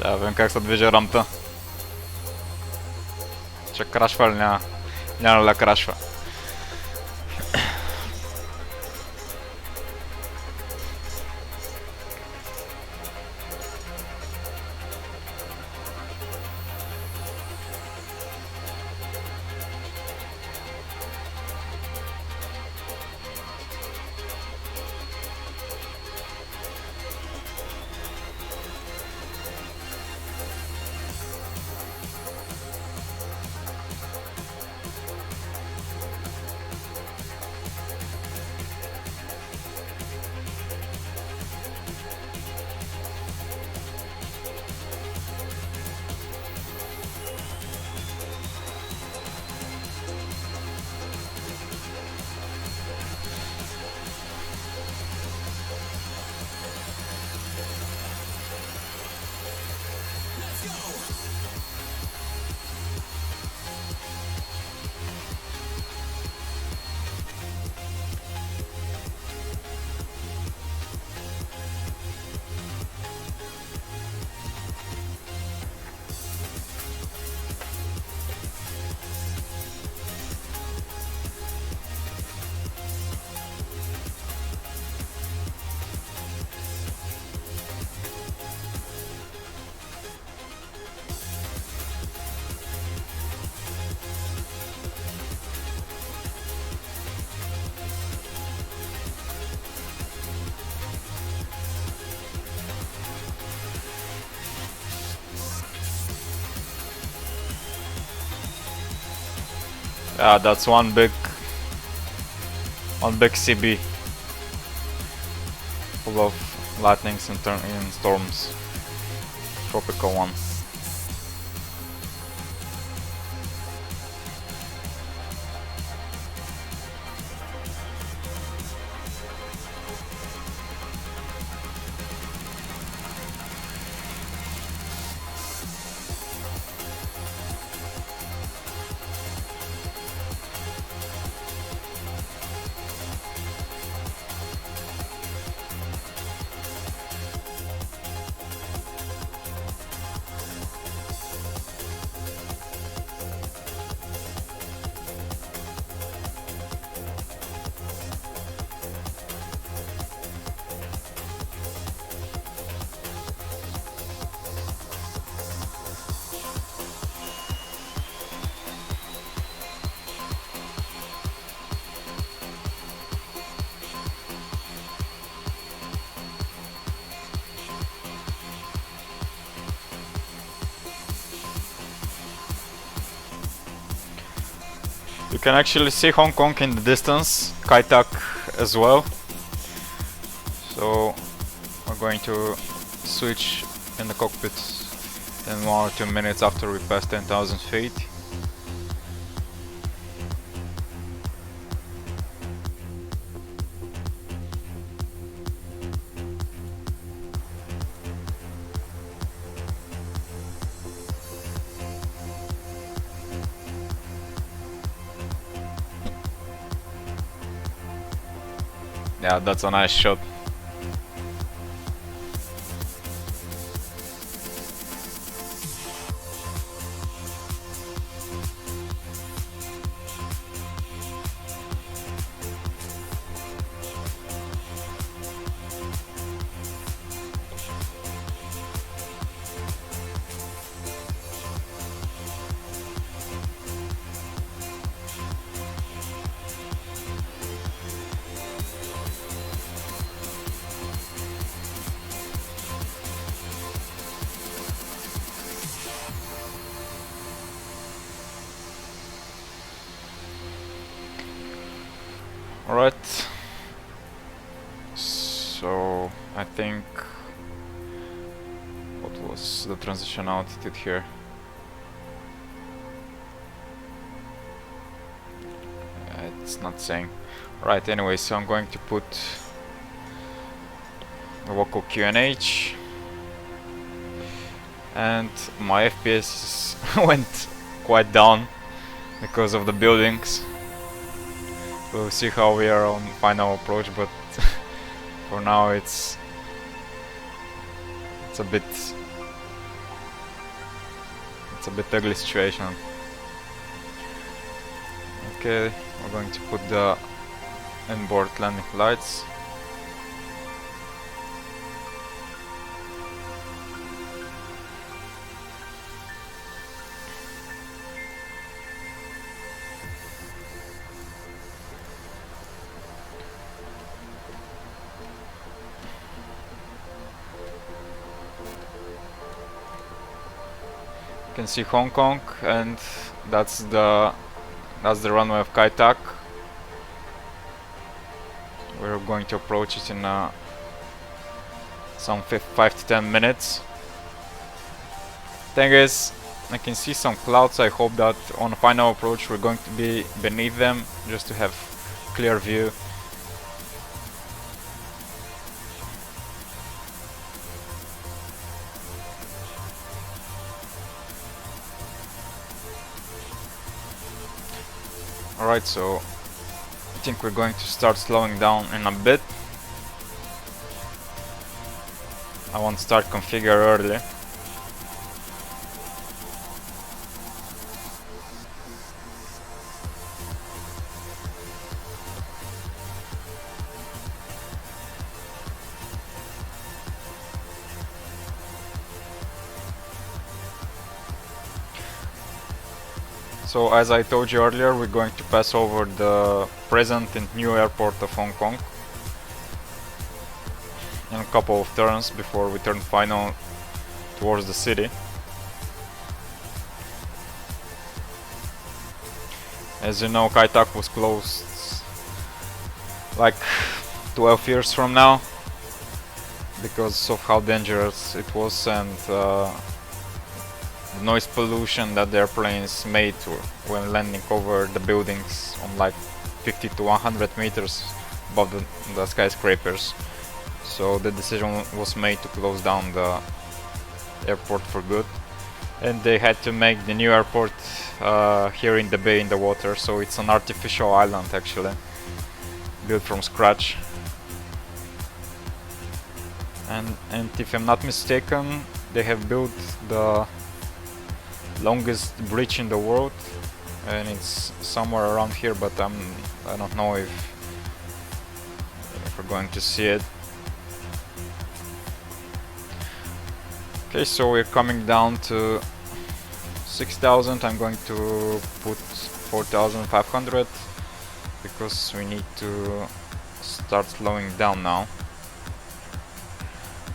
Да видим как се движи рамта. Ще крашва ли няма? Няма ли да крашва? Yeah, that's one big CB full of lightnings and storms. Tropical one. You can actually see Hong Kong in the distance, Kai Tak as well. So we're going to switch in the cockpit in 1 or 2 minutes after we pass 10,000 feet. Yeah, that's a nice shot. Alright, so I think, what was the transition altitude here? It's not saying. Right, anyway, so I'm going to put the vocal QNH, and my FPS went quite down because of the buildings. We'll see how we are on final approach, but for now it's a bit ugly situation. Okay, we're going to put the inboard landing lights. You can see Hong Kong, and that's the runway of Kai Tak. We're going to approach it in some 5 to 10 minutes. Thing is, I can see some clouds. I hope that on a final approach we're going to be beneath them, just to have clear view. Alright, so I think we're going to start slowing down in a bit. I won't start configure early. So as I told you earlier, we're going to pass over the present and new airport of Hong Kong in a couple of turns before we turn final towards the city. As you know, Kai Tak was closed like 12 years from now because of how dangerous it was and the noise pollution that the airplanes made when landing over the buildings on like 50 to 100 meters above the skyscrapers. So the decision was made to close down the airport for good, and they had to make the new airport here in the bay in the water. So it's an artificial island actually, built from scratch. And if I'm not mistaken, they have built the longest bridge in the world, and it's somewhere around here, but I don't know if we're going to see it. Okay, so we're coming down to 6,000. I'm going to put 4,500 because we need to start slowing down now.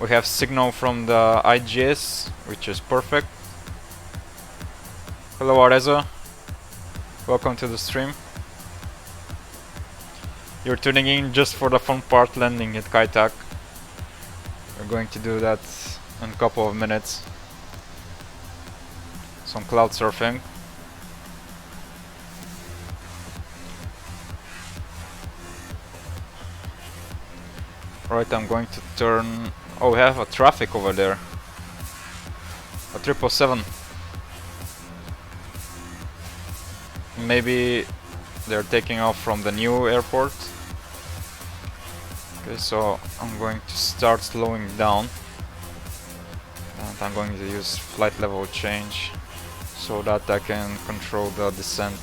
We have signal from the IGS, which is perfect. Hello Areza, welcome to the stream. You're tuning in just for the fun part, landing at Kai Tak. We're going to do that in a couple of minutes. Some cloud surfing. Right, I'm going to turn... Oh, we have a traffic over there. A 777. Maybe they're taking off from the new airport. Okay, so I'm going to start slowing down. And I'm going to use flight level change so that I can control the descent.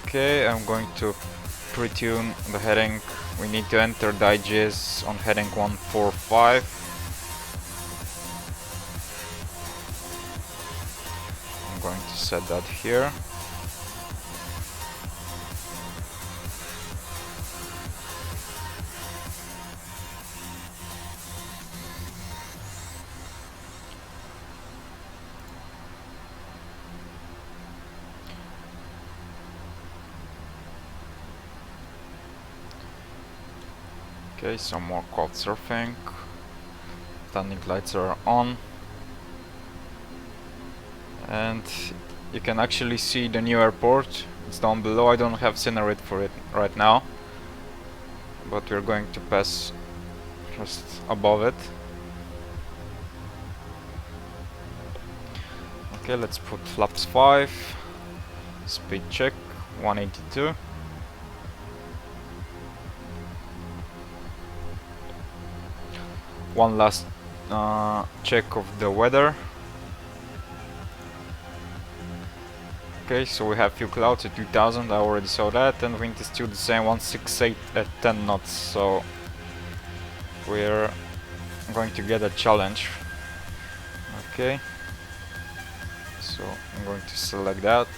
Okay, I'm going to pre-tune the heading. We need to enter the IGS on heading 145. I'm going to set that here. Okay, some more cloud surfing. Standing lights are on. And you can actually see the new airport. It's down below. I don't have scenery for it right now, but we're going to pass just above it. Okay, let's put flaps 5. Speed check 182. One last check of the weather. Okay, so we have few clouds at 2000, I already saw that, and wind is still the same, 168 at 10 knots, so we're going to get a challenge. Okay, so I'm going to select that,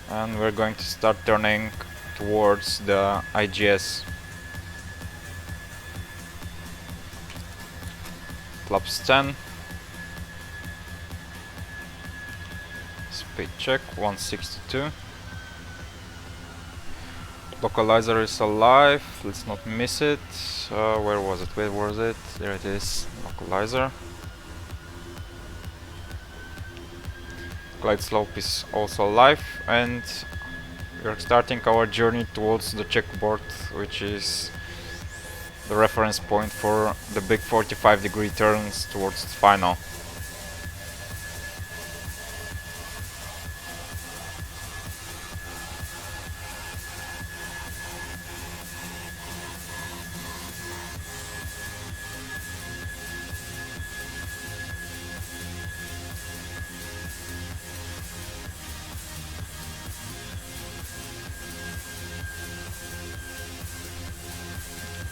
and we're going to start turning towards the IGS. Flaps 10. Speed check 162. Localizer is alive, let's not miss it. Where was it? Where was it? There it is. Localizer. Glide slope is also alive, and we're starting our journey towards the checkboard, which is the reference point for the big 45-degree turns towards the final.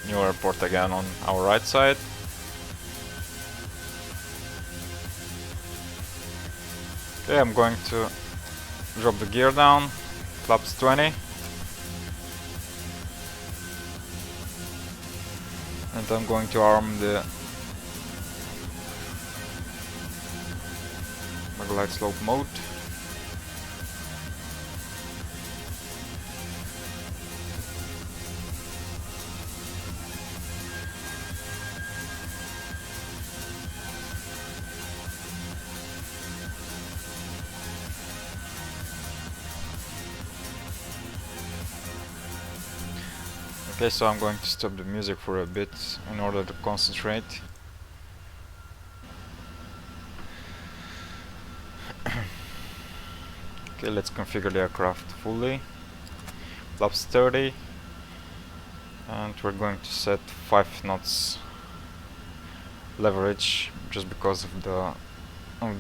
New airport again on our right side. Okay, I'm going to drop the gear down, flaps 20. And I'm going to arm the glide slope mode. Okay, so I'm going to stop the music for a bit in order to concentrate. Okay, let's configure the aircraft fully. Flaps 30, and we're going to set 5 knots leverage just because of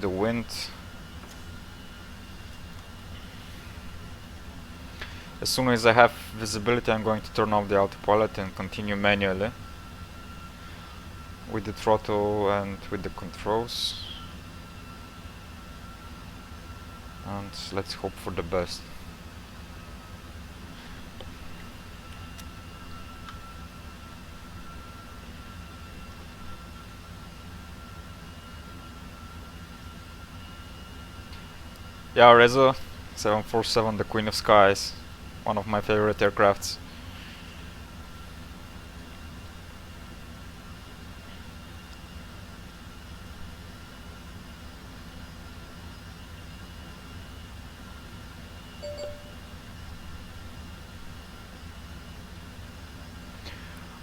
the wind. As soon as I have visibility, I'm going to turn off the autopilot and continue manually with the throttle and with the controls. And let's hope for the best. Yeah, Rezo 747, the Queen of Skies, one of my favorite aircrafts.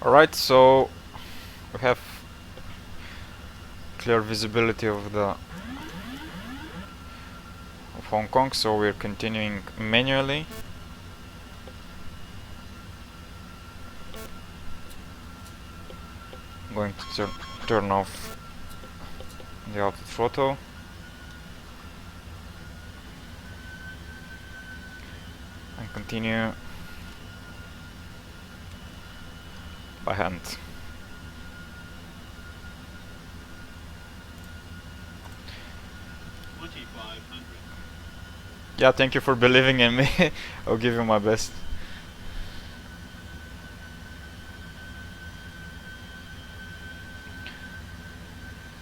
Alright, so we have clear visibility of Hong Kong, so we're continuing manually. I'm going to turn off the auto throttle and continue by hand. Yeah, thank you for believing in me. I'll give you my best.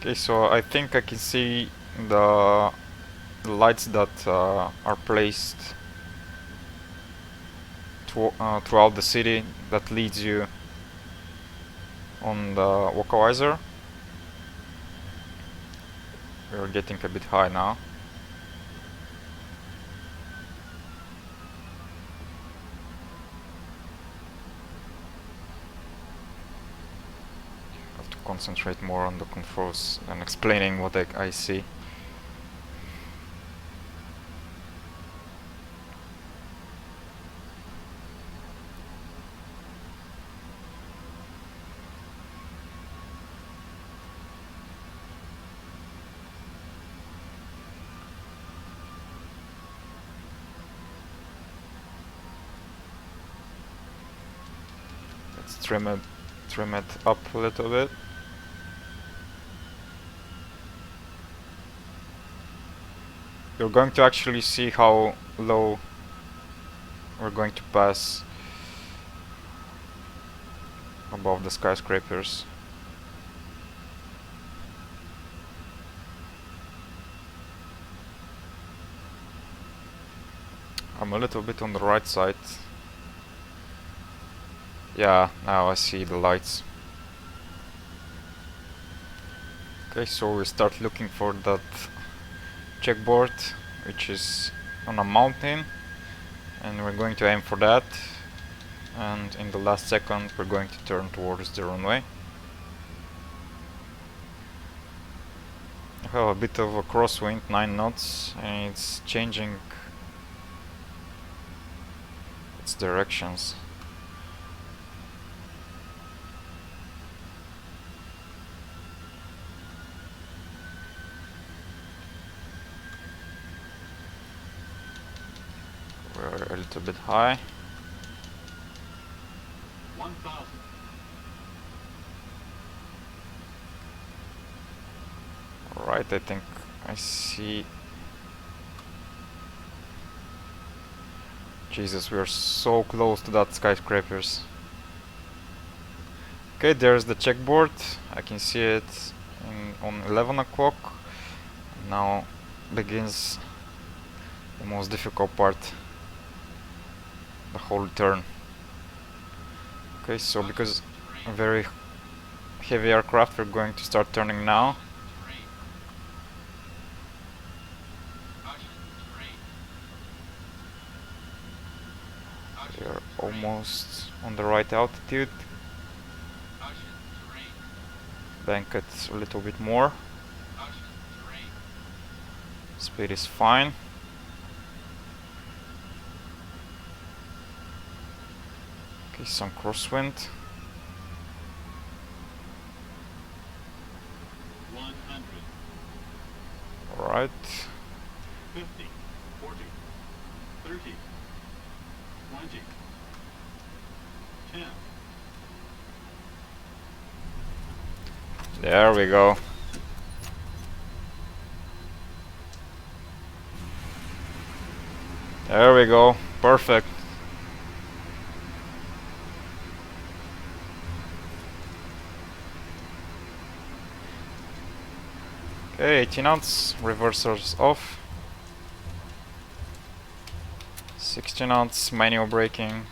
Okay, so I think I can see the lights that are placed throughout the city that leads you on the localizer. We're getting a bit high now. Have to concentrate more on the controls and explaining what I see. Let's trim it up a little bit. You're going to actually see how low we're going to pass above the skyscrapers. I'm a little bit on the right side. Yeah, now I see the lights. Okay, so we start looking for that checkboard, which is on a mountain, and we're going to aim for that, and in the last second we're going to turn towards the runway. I have a bit of a crosswind, 9 knots, and it's changing its directions. We're a little bit high. 1,000. Alright, I think I see. Jesus, we are so close to that skyscrapers. Okay, there's the checkboard. I can see it on 11 o'clock. Now begins the most difficult part, the whole turn. Okay, so because a very heavy aircraft, we're going to start turning now. We're almost on the right altitude. Bank it a little bit more. Speed is fine. Okay, some crosswind. 100. Alright. 50, 40, 30, 20, 10. There we go. There we go. Perfect. Okay, 18 knots, reversers off. 16 knots, manual braking.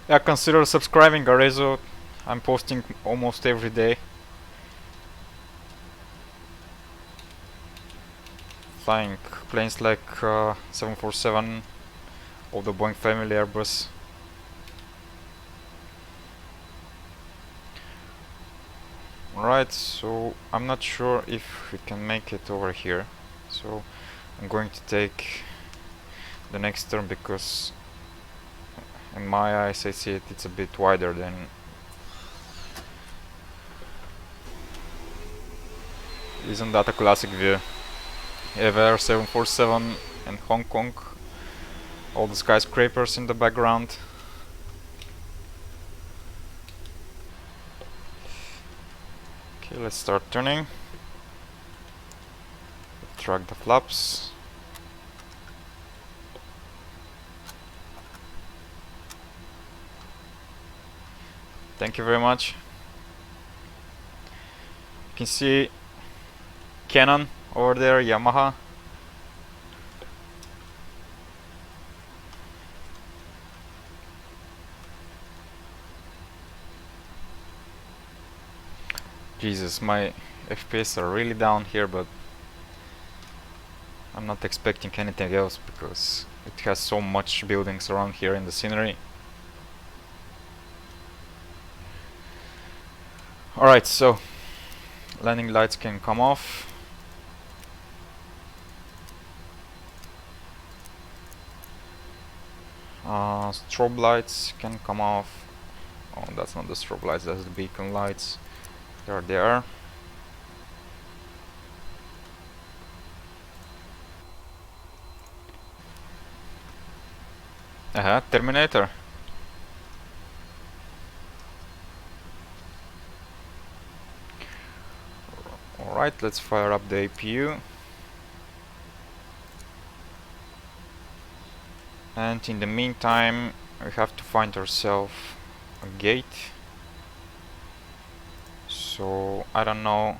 Yeah, consider subscribing, Garezo. I'm posting almost every day. Flying planes like 747 of the Boeing family Airbus. Right, so I'm not sure if we can make it over here. So I'm going to take the next turn because in my eyes I see it's a bit wider than. Isn't that a classic view? Air 747 and Hong Kong. All the skyscrapers in the background. Okay, let's start turning. Track the flaps. Thank you very much. You can see Canon over there, Yamaha. Jesus, my FPS are really down here, but I'm not expecting anything else because it has so much buildings around here in the scenery. Alright, so landing lights can come off. Strobe lights can come off. Oh, that's not the strobe lights, that's the beacon lights. There they are. Terminator. Alright, let's fire up the APU. And in the meantime, we have to find ourselves a gate. So I don't know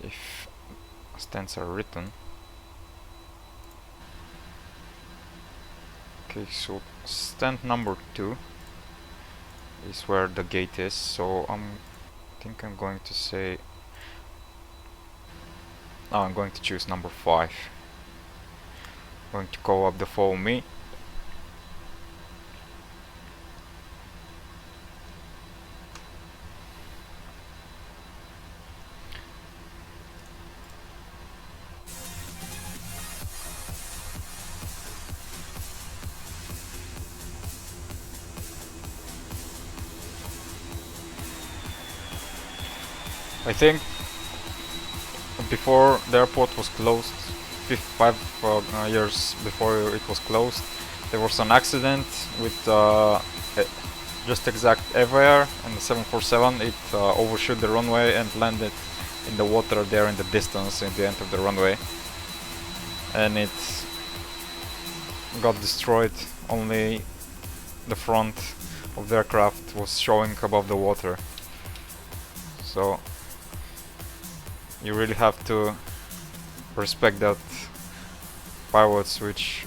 if stands are written. Okay, so stand number 2 is where the gate is. So I think I'm going to say. No, I'm going to choose number 5. Going to call up the follow me. I think before the airport was closed, 5 years before it was closed, there was an accident with just exact Air and the 747. It overshoot the runway and landed in the water there in the distance in the end of the runway, and got destroyed. Only the front of the aircraft was showing above the water. So you really have to respect that pilots which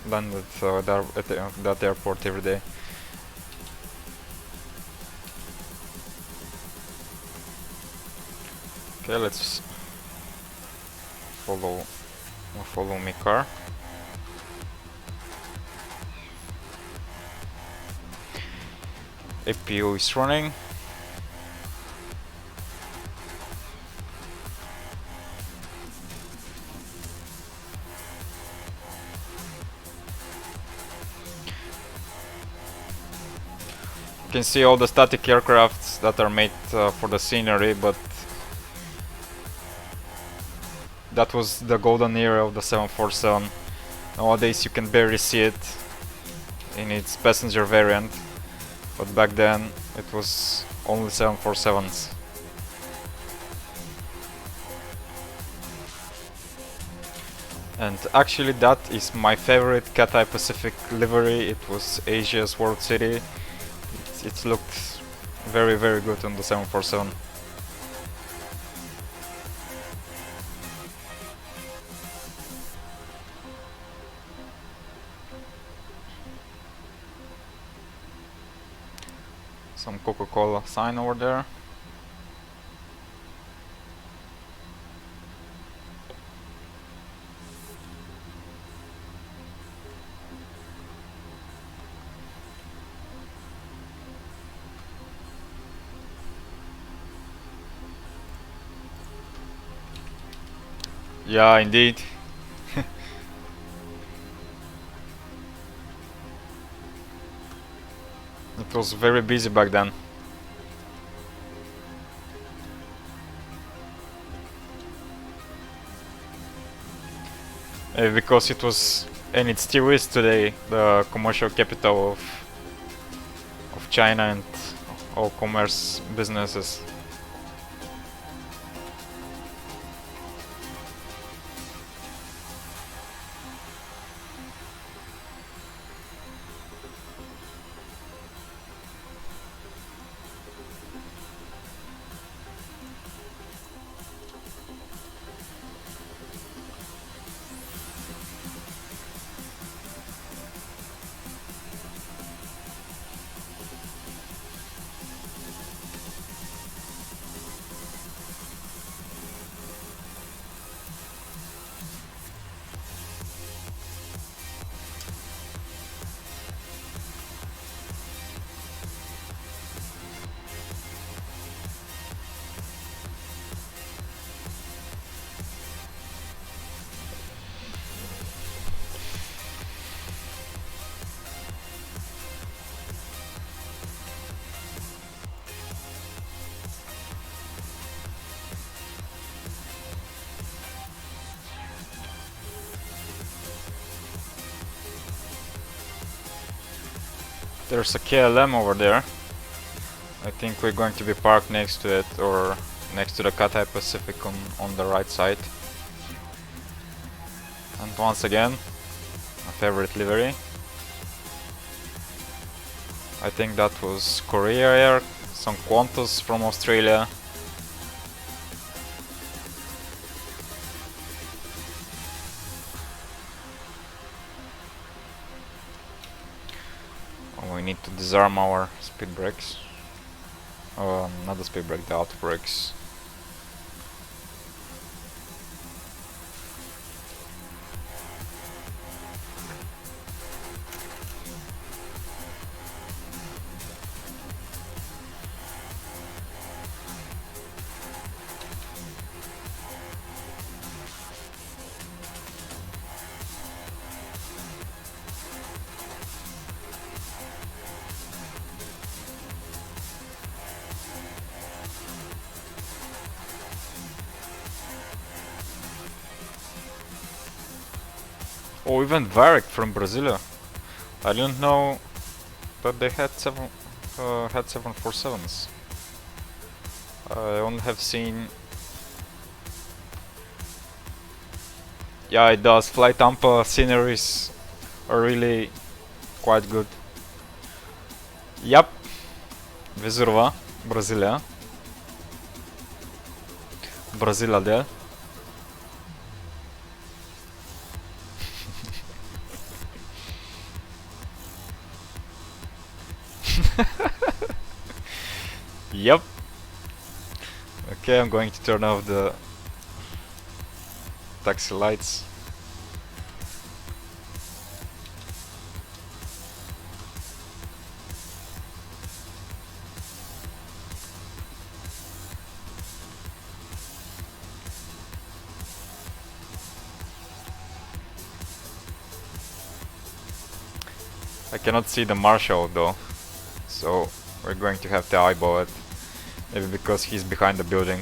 landed at that airport every day. Okay, let's follow me car. APU is running. You can see all the static aircrafts that are made for the scenery, but that was the golden era of the 747. Nowadays you can barely see it in its passenger variant, but back then it was only 747s. And actually that is my favorite Cathay Pacific livery. It was Asia's World City. It looked very good on the 747. Some Coca-Cola sign over there. Yeah, indeed. It was very busy back then. Because it was, and it still is today, the commercial capital of China and all commerce businesses. There's a KLM over there. I think we're going to be parked next to it, or next to the Cathay Pacific on the right side. And once again, my favorite livery. I think that was Korea Air, some Qantas from Australia. We need to disarm our speed brakes. Not the speed brake, the auto brakes. Oh, even Varec from Brazil. I didn't know that they had 747s. I only have seen. Yeah, it does. Flight Tampa sceneries are really quite good. Yep, Vezurva, Brasilia. Brasilia there. Yep. Okay, I'm going to turn off the taxi lights. I cannot see the marshal though, so we're going to have to eyeball it. Maybe because he's behind the building.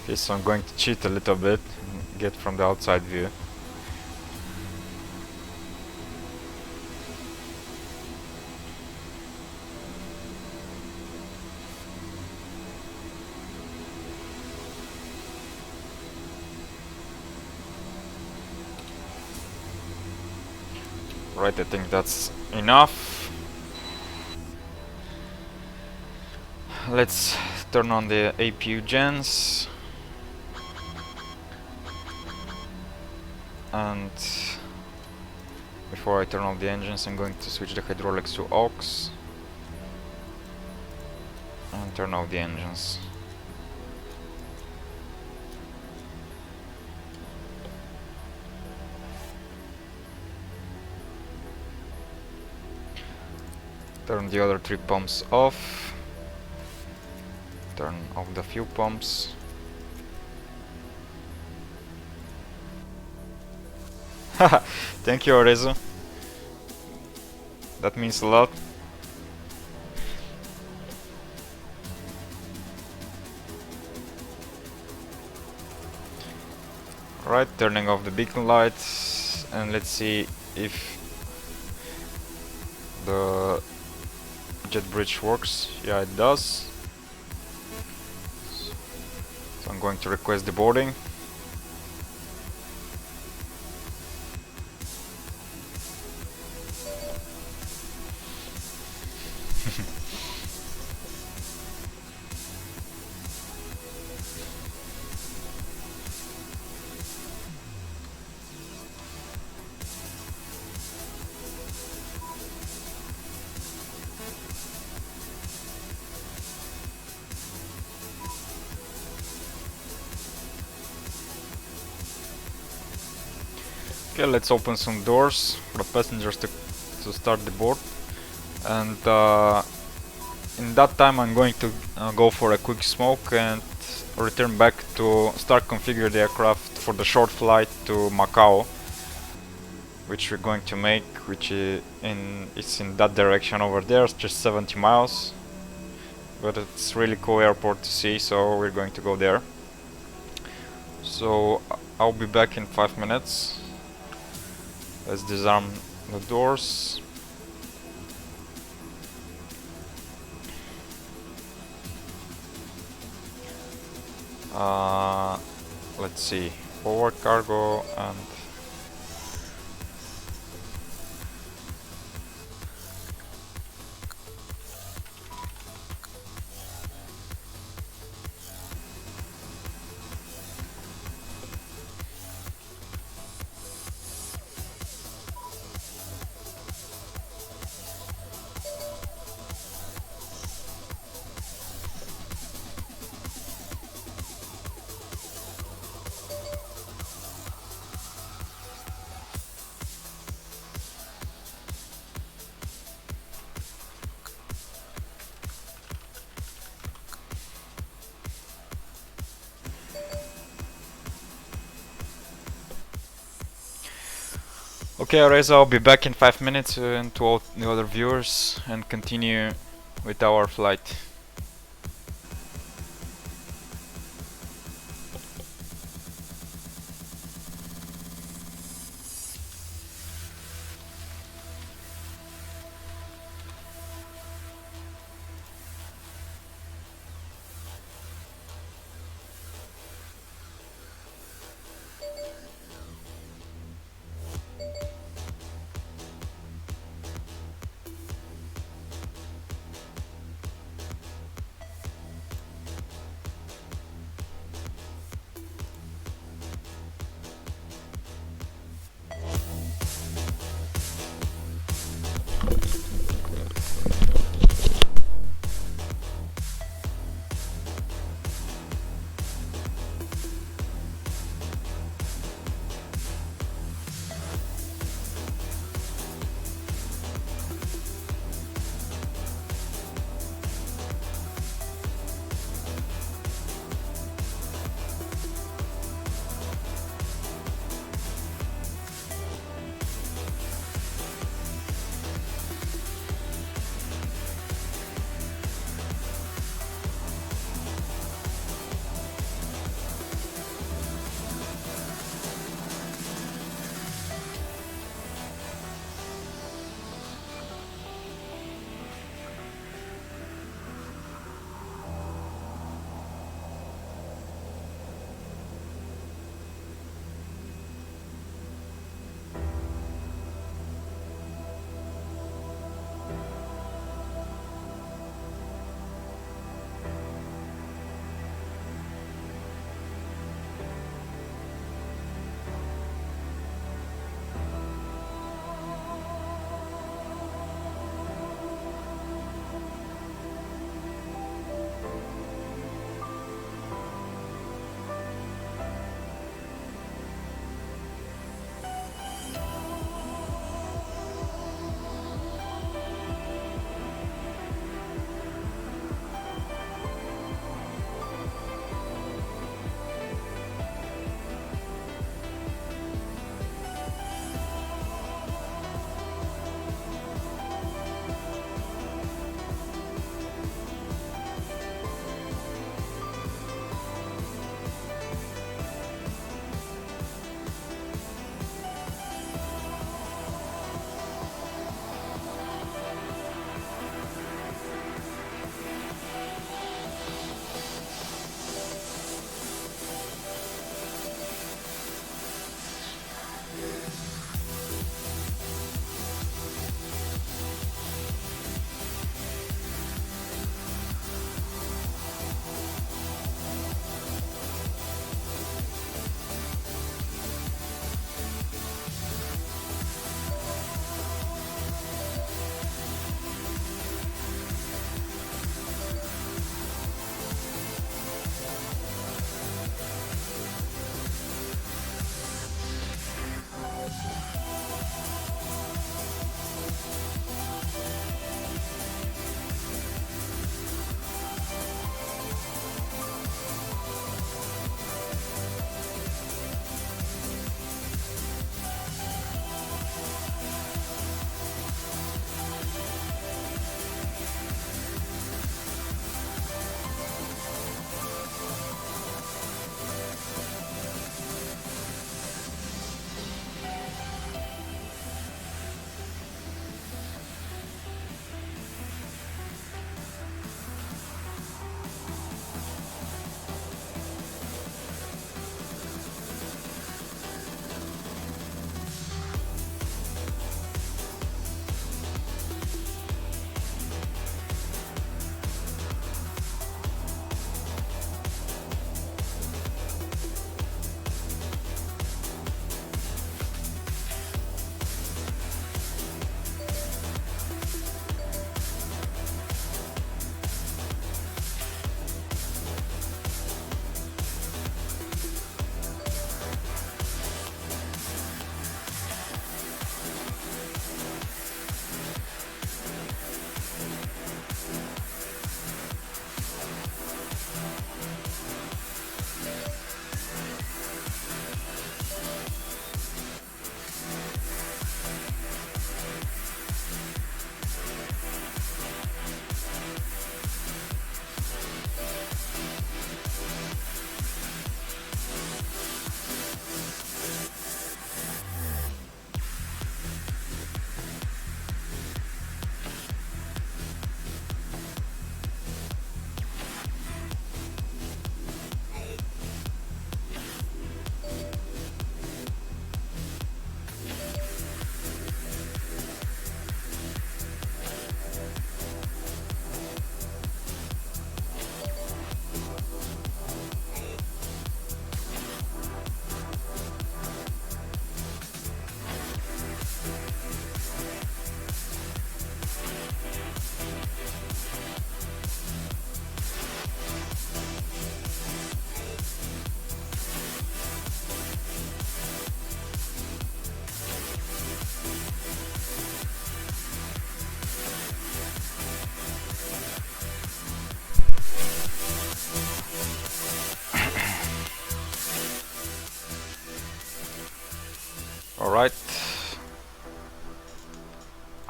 Okay, so I'm going to cheat a little bit, get from the outside view. Right, I think that's enough. Let's turn on the APU gens. And before I turn off the engines, I'm going to switch the hydraulics to aux and turn off the engines. Turn the other 3 pumps off. Turn off the fuel pumps. Thank you, Orezo. That means a lot. Right, turning off the beacon lights, and let's see if the jet bridge works. Yeah, it does. So I'm going to request the boarding. Okay, let's open some doors for the passengers to start the board. And in that time I'm going to go for a quick smoke and return back to start configure the aircraft for the short flight to Macau, which we're going to make, which is in that direction over there. It's just 70 miles, but it's really cool airport to see, so we're going to go there. So I'll be back in 5 minutes. Let's disarm the doors. Let's see, forward cargo and okay, Areza, I'll be back in 5 minutes and to all the other viewers and continue with our flight.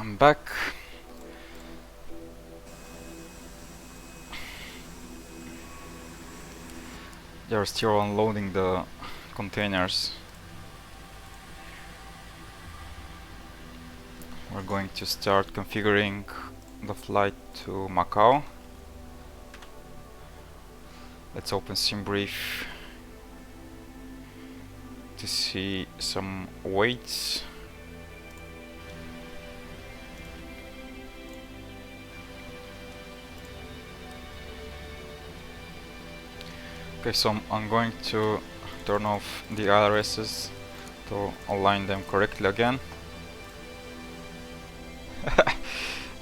I'm back. They're still unloading the containers. We're going to start configuring the flight to Macau. Let's open SimBrief to see some weights. Okay, so I'm going to turn off the IRSs to align them correctly again.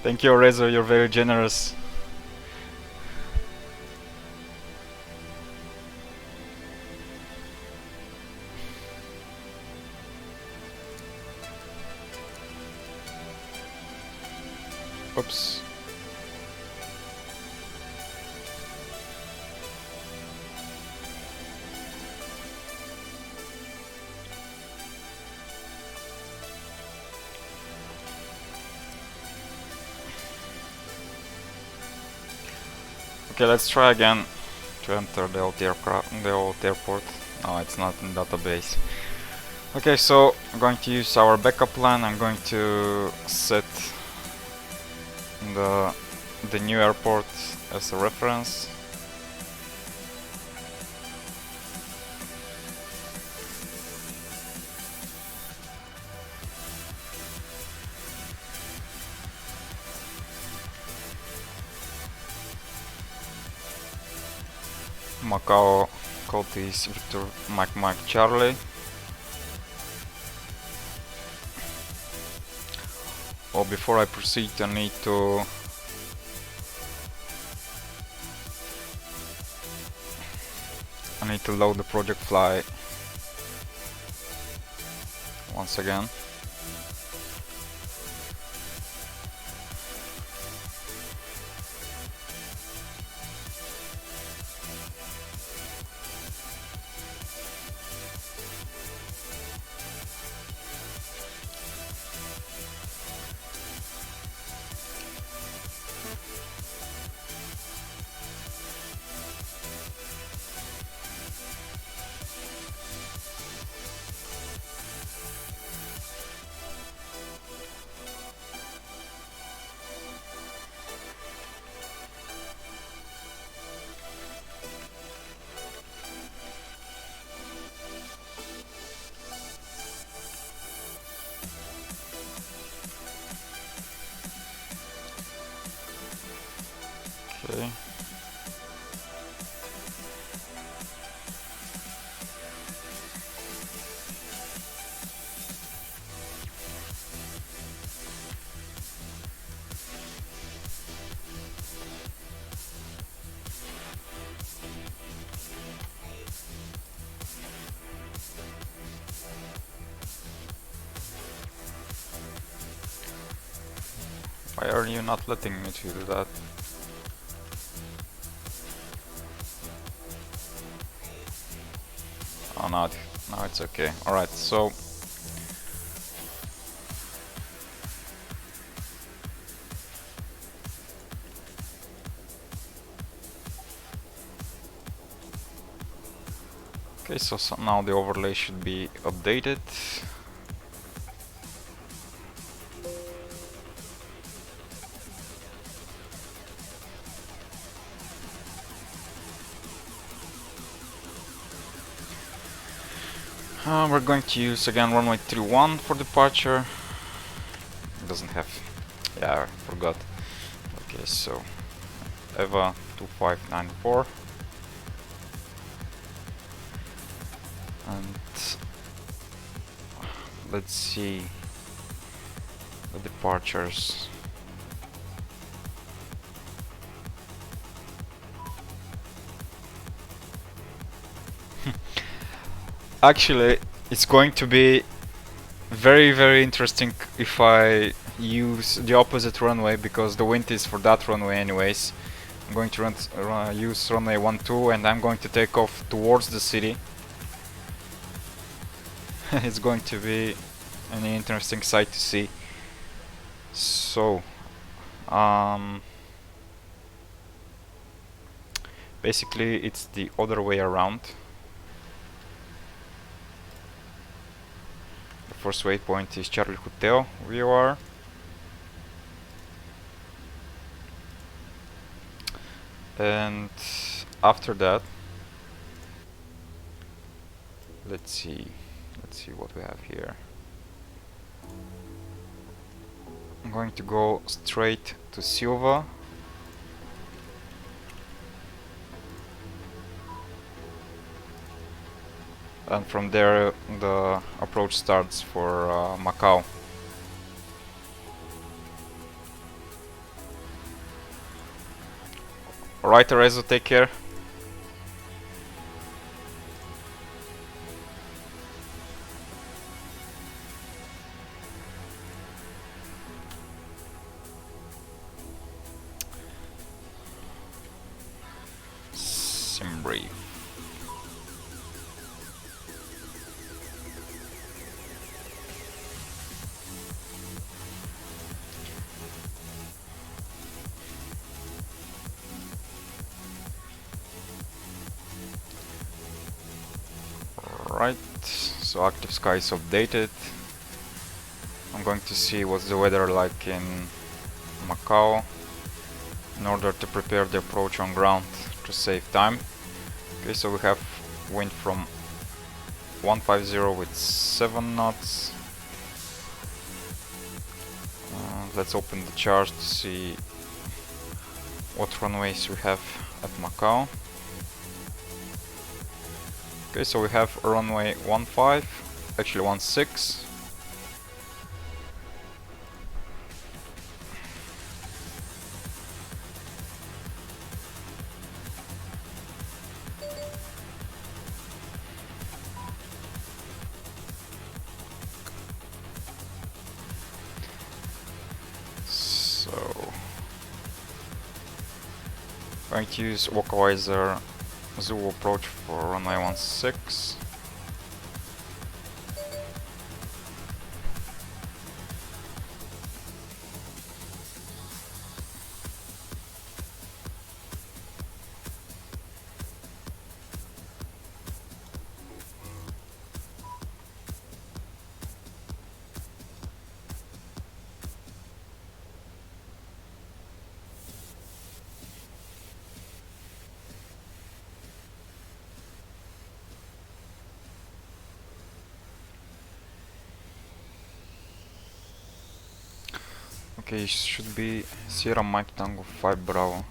Thank you, Razor, you're very generous. Oops. Okay, let's try again to enter the old airport. No, it's not in database. Okay, so I'm going to use our backup plan. I'm going to set the new airport as a reference. Macau code is Victor Mike Charlie. Oh, before I proceed, I need to load the project fly once again. Okay. Why are you not letting me to do that? Oh, no, now it's okay. Alright, so okay, so now the overlay should be updated. We're going to use again runway 31 for departure. It doesn't have. Yeah, I forgot. Okay, so EVA 2594. And let's see the departures. Actually, it's going to be very interesting if I use the opposite runway, because the wind is for that runway anyways. I'm going to use runway 12 and I'm going to take off towards the city. It's going to be an interesting sight to see. So basically it's the other way around. The first waypoint is Charlie Hotel, VOR. And after that, let's see what we have here. I'm going to go straight to Silva. And from there the approach starts for Macau. Alright, Arezzo, take care. Simbri. Right, so active sky is updated. I'm going to see what's the weather like in Macau in order to prepare the approach on ground to save time. Okay, so we have wind from 150 with 7 knots. Let's open the chart to see what runways we have at Macau. Okay, so we have runway 15, actually 16. So going to use Walkerizer Zulu approach for runway 16. Okay, should be Sierra Mike Tango 5 Bravo.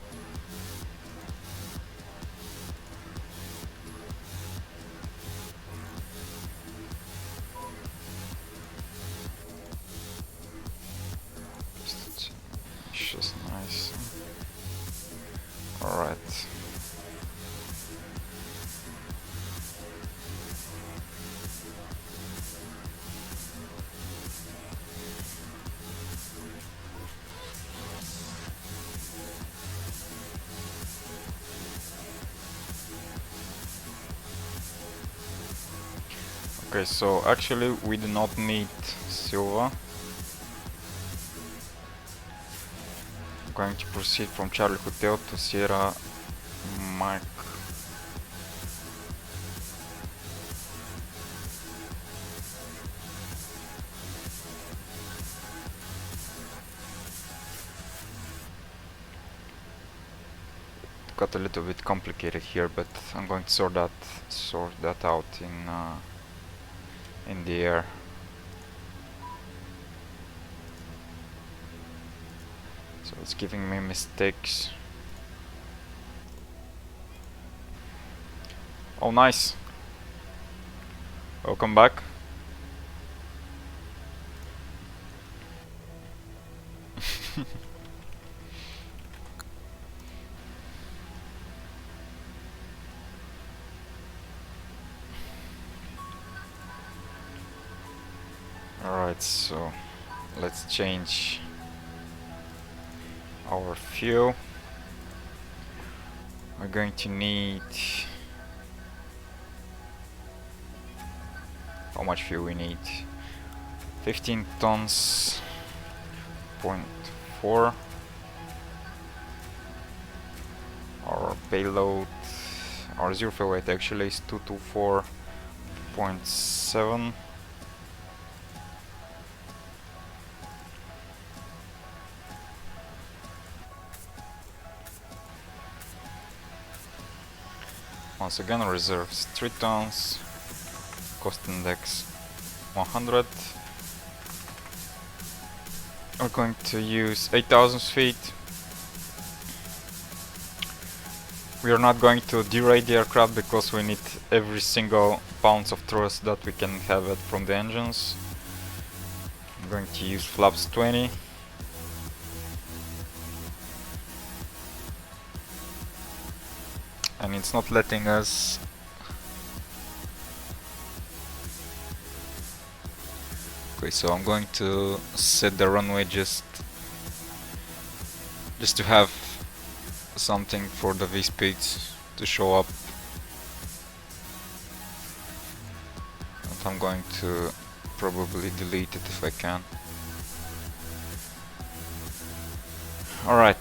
It's just nice. Alright. Okay, so actually we do not need Silva. I'm going to proceed from Charlie Hotel to Sierra Mike. Got a little bit complicated here, but I'm going to sort that out in the air. So it's giving me mistakes. Oh, nice. Welcome back. Alright, so let's change our fuel. We're going to need... How much fuel we need? 15 tons 224.4. Our payload, our zero fuel weight actually is 224.7. Once again, reserves 3 tons, cost index 100. We're going to use 8,000 feet. We are not going to derate the aircraft because we need every single pounds of thrust that we can have it from the engines. I'm going to use flaps 20. And it's not letting us. Okay, so I'm going to set the runway just to have something for the V-speeds to show up. And I'm going to probably delete it if I can. Alright.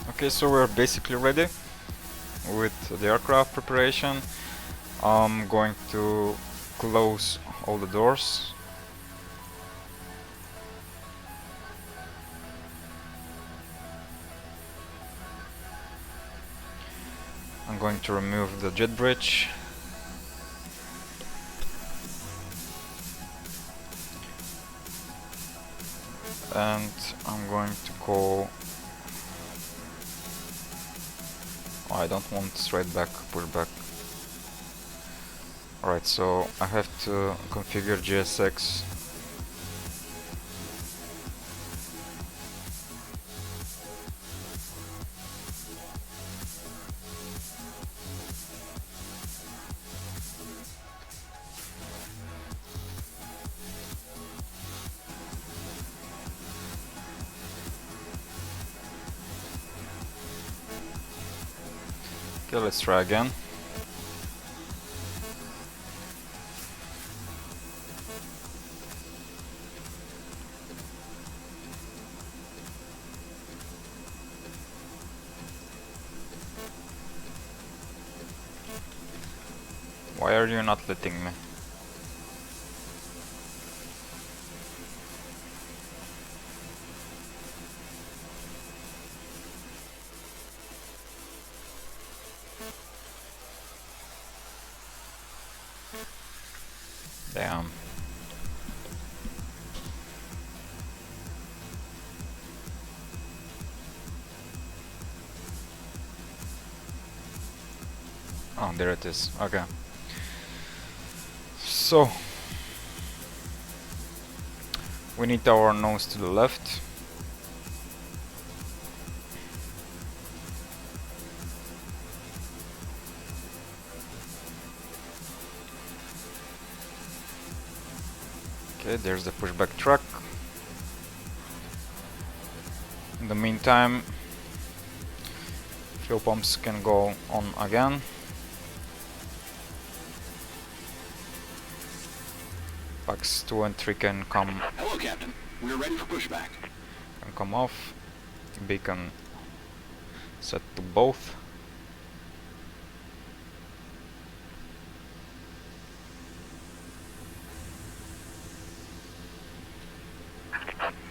Okay, so we're basically ready with the aircraft preparation. I'm going to close all the doors. I'm going to remove the jet bridge. And I'm going to call. Oh, I don't want straight back, push back. Alright, so I have to configure GSX. Okay, let's try again. Why are you not letting me? Damn. Oh, there it is. Okay. So we need our nose to the left. Okay, there's the pushback track. In the meantime, fuel pumps can go on again. Packs 2 and 3 can come. Hello, Captain. We are ready for pushback. Can come off. Beacon set to both.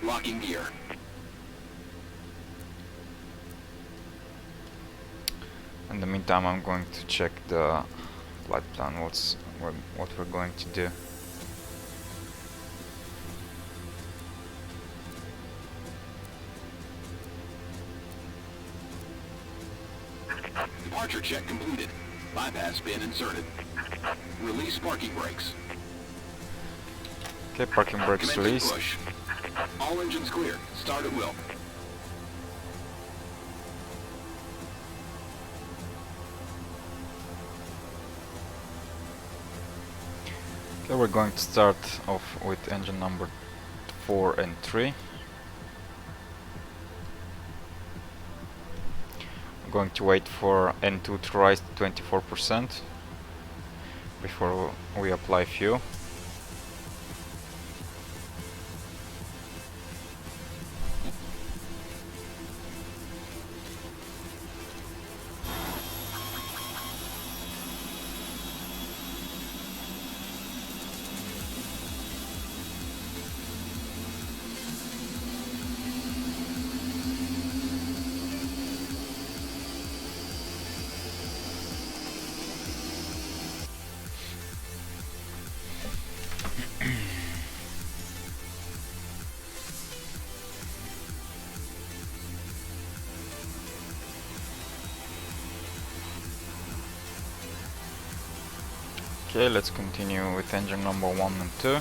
Locking gear. In the meantime, I'm going to check the flight plan. What we're going to do. Departure check completed. Bypass bin inserted. Release parking brakes. Okay, parking brakes Commencing released. push. All engines clear. Start at will. Okay, we're going to start off with engine number 4 and 3. going to wait for N2 to rise to 24% before we apply fuel. Okay, let's continue with engine number 1 and 2.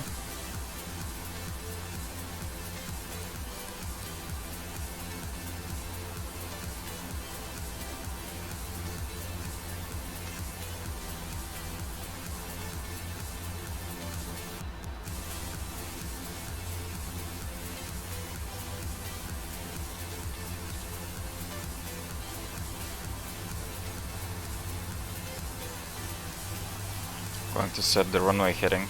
Going to set the runway heading.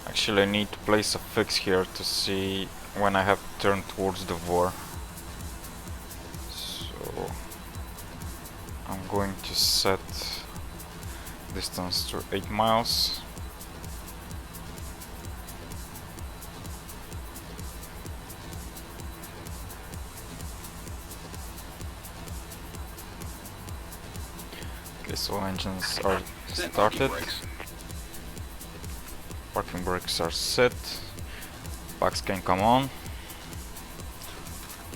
Actually, I need to place a fix here to see when I have to turn towards the VOR. So I'm going to set distance to 8 miles. Okay, so engines are started. Parking brakes are set. Packs can come on.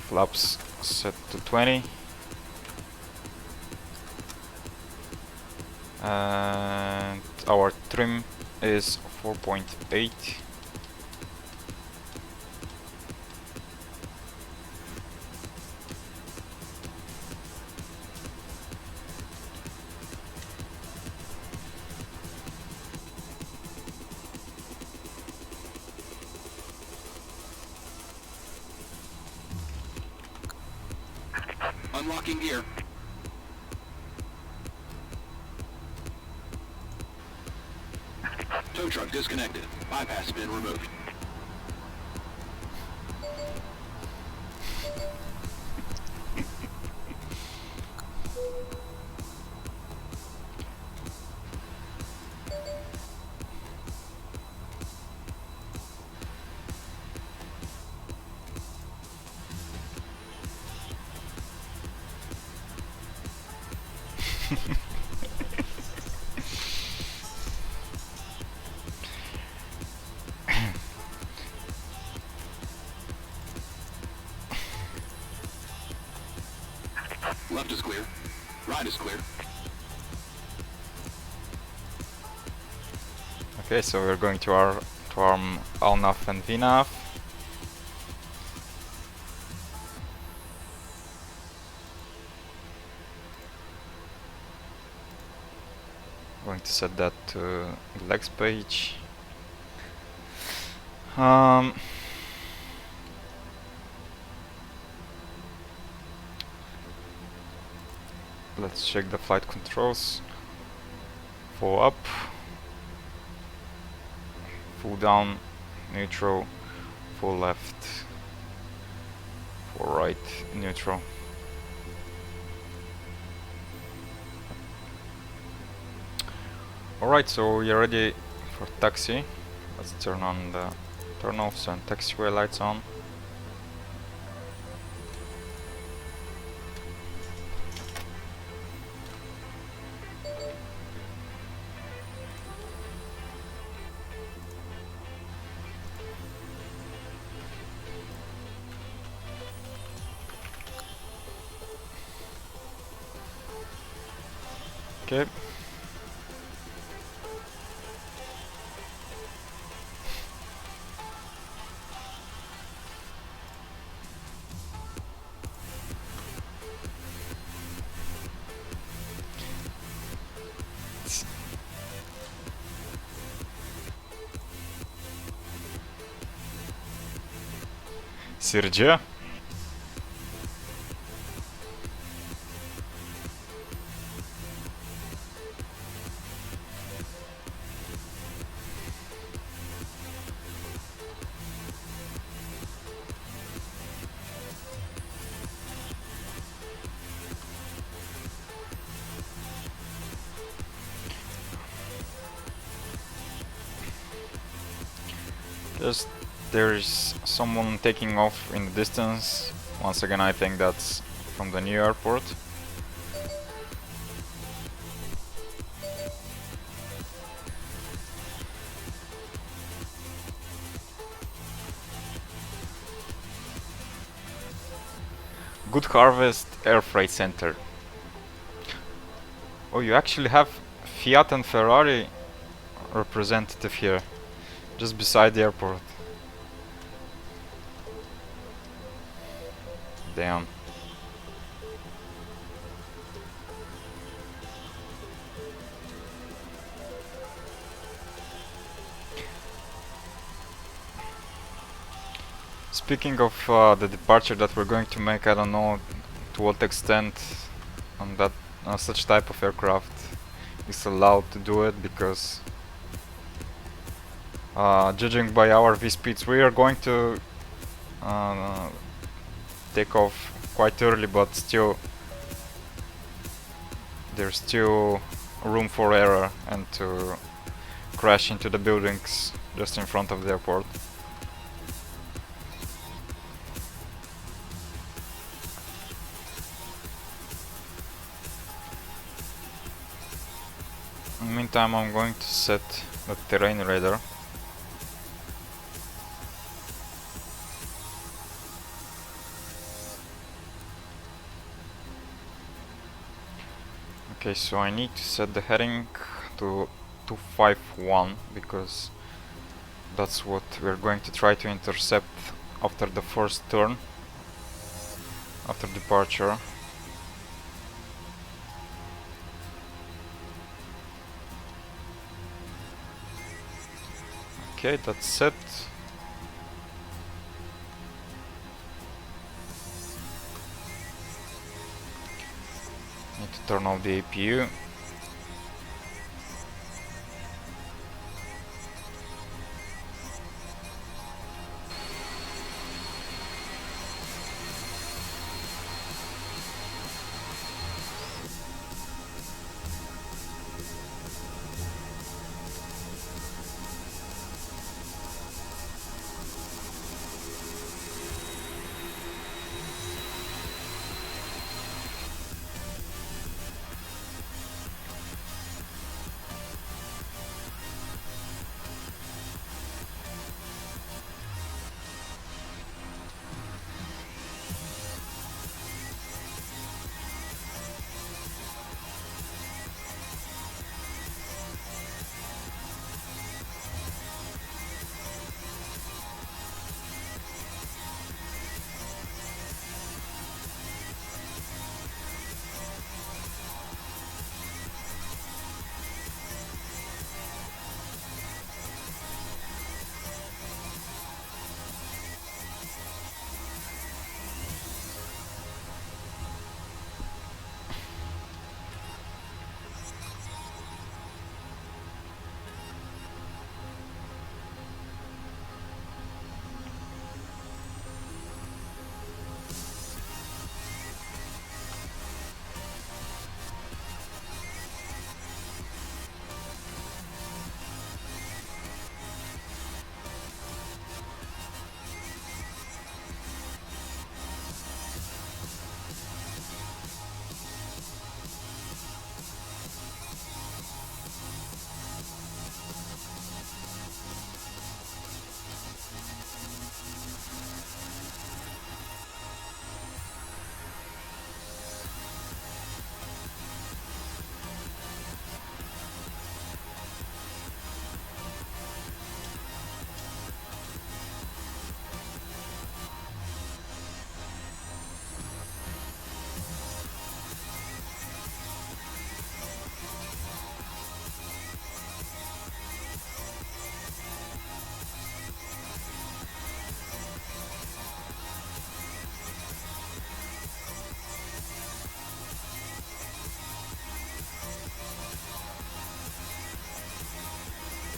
Flaps set to 20. And our trim is 4.8. Unlocking gear. Tow truck disconnected. Bypass bin removed. Left is clear. Right is clear. Okay, so we're going to arm LNAV and VNAV. Going to set that to the legs page. Let's check the flight controls. Full up, full down, neutral, full left, full right, neutral. Alright, so we're ready for taxi. Let's turn on the turn-offs and taxiway lights on. Okay. Sirce? Just there's someone taking off in the distance. Once again, I think that's from the new airport. Good Harvest Air Freight Center. Oh, you actually have Fiat and Ferrari representative here, just beside the airport. Damn. Speaking of the departure that we're going to make, I don't know to what extent on that such type of aircraft is allowed to do it, because judging by our V-speeds, we are going to take off quite early, but still there's still room for error and to crash into the buildings just in front of the airport. In the meantime, I'm going to set the terrain radar. Okay, so I need to set the heading to 251 because that's what we're going to try to intercept after the first turn, after departure. Okay, that's set. Need to turn off the APU.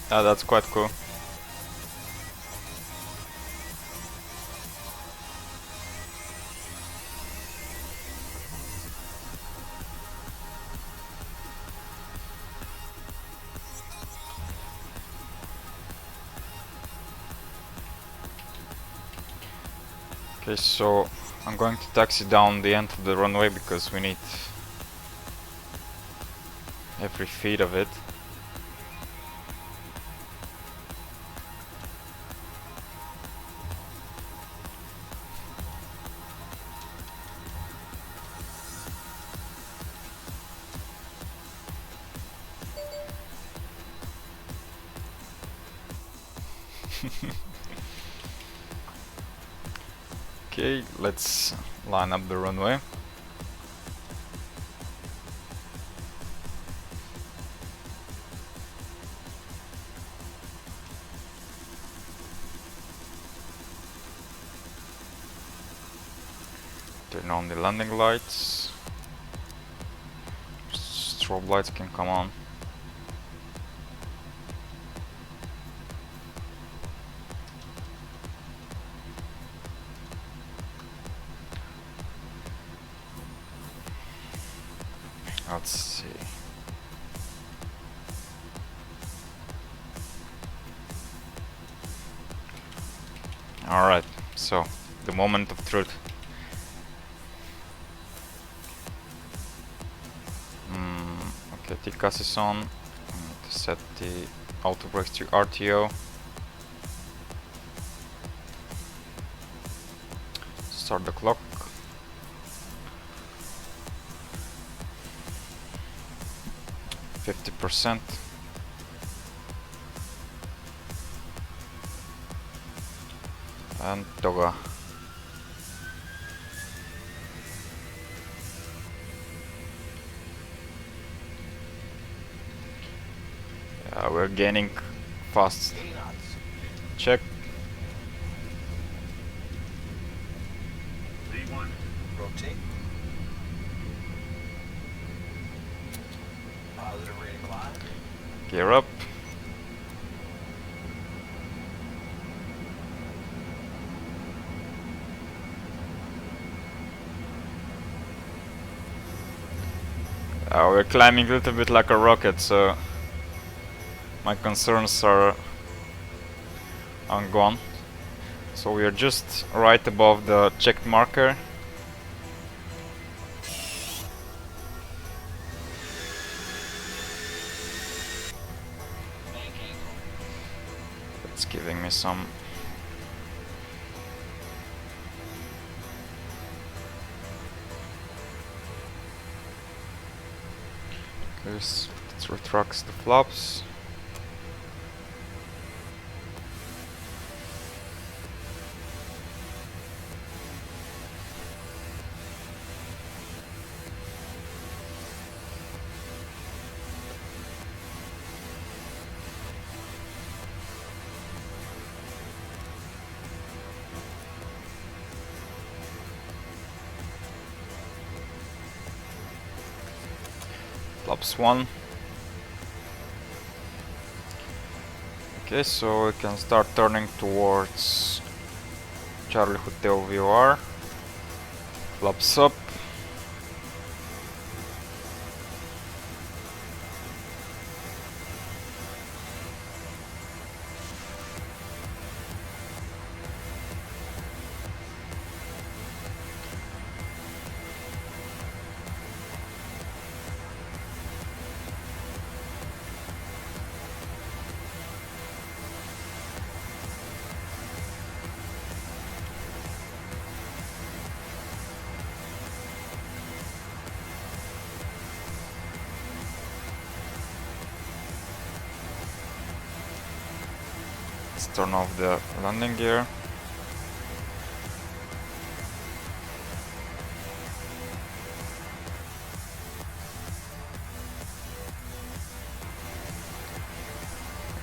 That's quite cool. Okay, so I'm going to taxi down the end of the runway because we need every feet of it. Okay, let's line up the runway. Turn on the landing lights. Strobe lights can come on. Let's see. Alright, so the moment of truth. Okay, TCAS is on. I need to set the auto brakes to RTO. Start the clock. %. And toga. Yeah, we're gaining fast. 80 knots. Check. V1. Rotate. Positive rate of climb. Gear up. We're climbing a little bit like a rocket, so my concerns are gone. So we are just right above the checked marker. It's giving me some Let's retract the flaps. Flaps 1. Okay, so we can start turning towards Charlie Hotel VOR. Flaps up. Let's turn off the landing gear.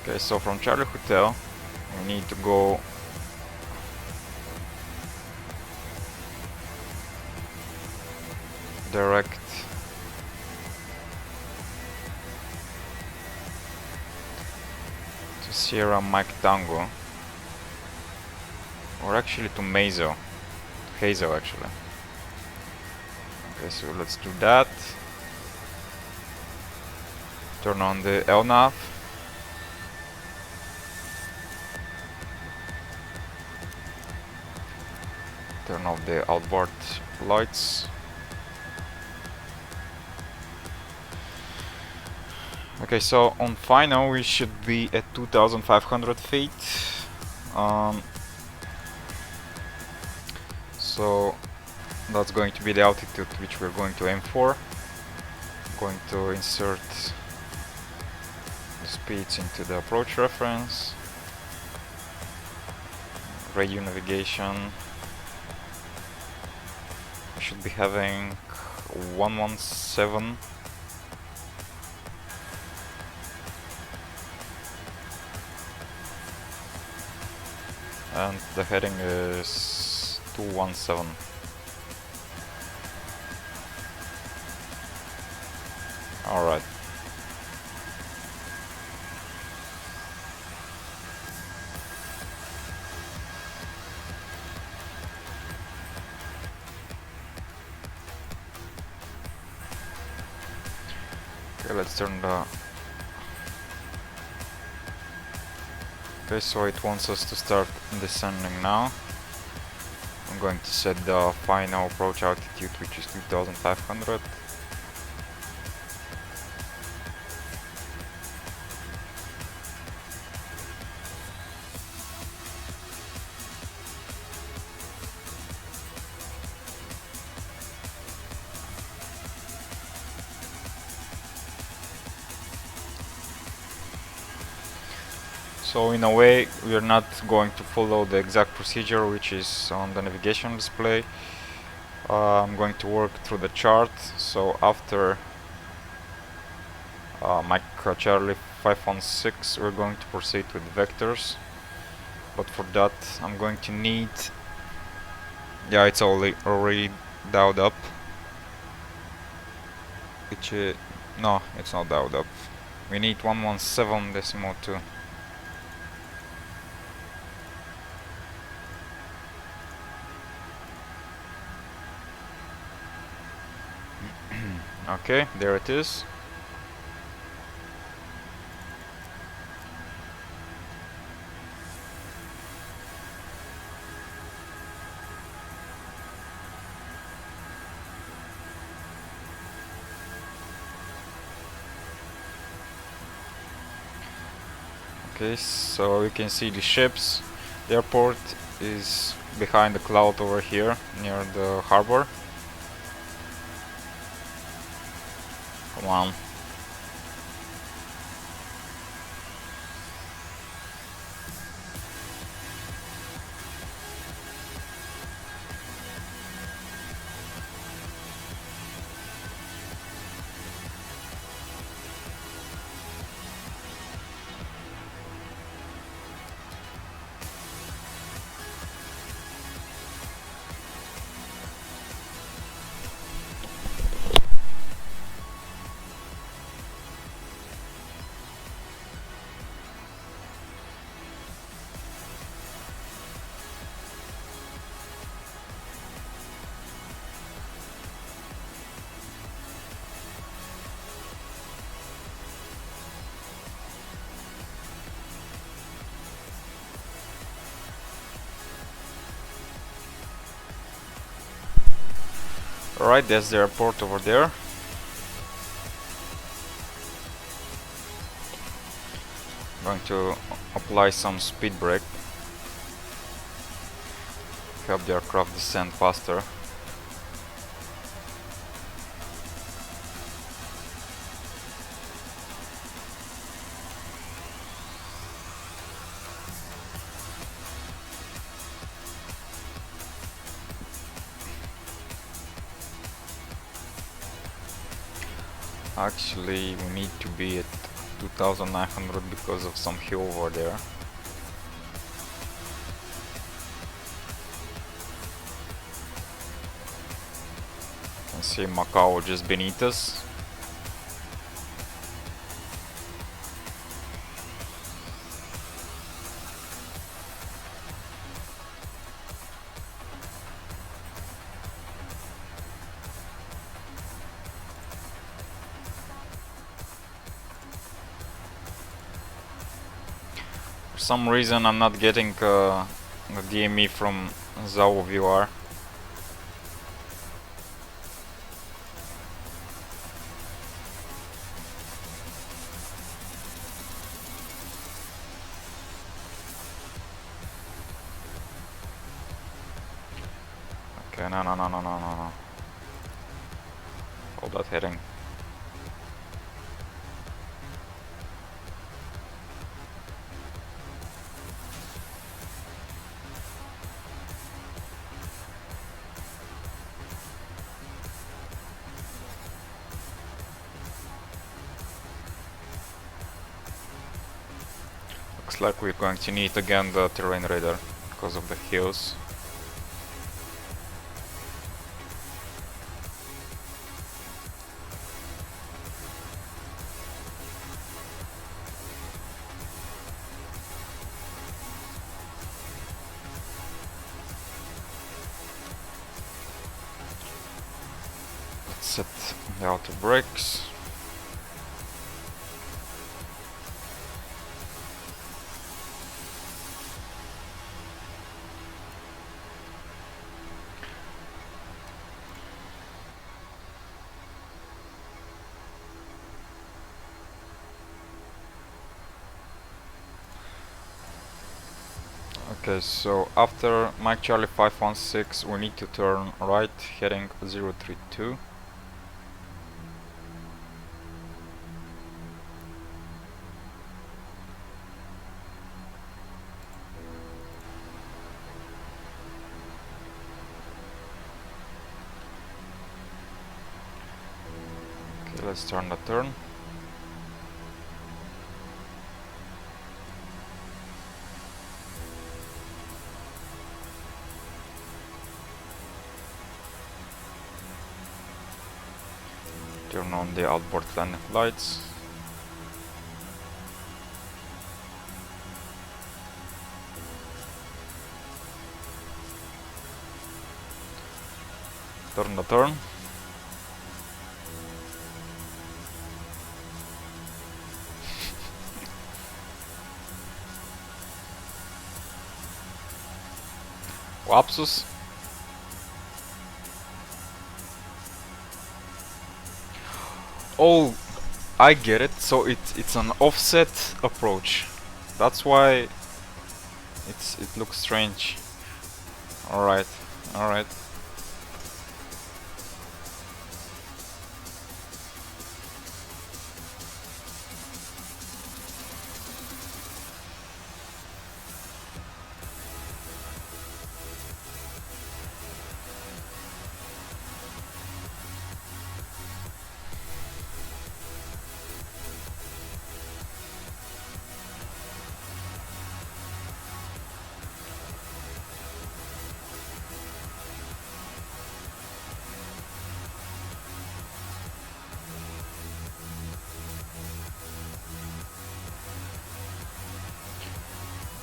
Okay, so from Charlie Hotel we need to go direct to Sierra Mike Tango, or actually to Mazo, Hazel actually. Okay, so let's do that. Turn on the LNAV. Turn off the outboard lights. Okay, so on final we should be at 2,500 feet. So that's going to be the altitude which we're going to aim for. Going to insert the speeds into the approach reference. Radio navigation. I should be having 117. And the heading is 217. Alright. Okay, let's turn the... Okay, so it wants us to start descending now. I'm going to set the final approach altitude, which is 2,500. So in a way we are not going to follow the exact procedure which is on the navigation display. I'm going to work through the chart. So after Mike Charlie 516 we're going to proceed with vectors, but for that I'm going to need, yeah, it's already dialed up, which no, it's not dialed up. We need 117.2. Okay, there it is. Okay, so you can see the ships. The airport is behind the cloud over here, near the harbor. Come on. Alright, that's the airport over there. I'm going to apply some speed brake. Help the aircraft descend faster. Actually, we need to be at 2,900 because of some hill over there. You can see Macau just beneath us. some reason I'm not getting the DME from Zao VR. Okay, no. Hold that heading. Looks like we're going to need again the terrain radar because of the hills. Let's set the outer brakes. Okay, so after Mike Charlie 516 we need to turn right heading 032. Okay, let's turn the turn. Turn on the outboard landing lights. Turn the turn. Wapsus. Oh, I get it. So it's an offset approach. That's why it looks strange. All right.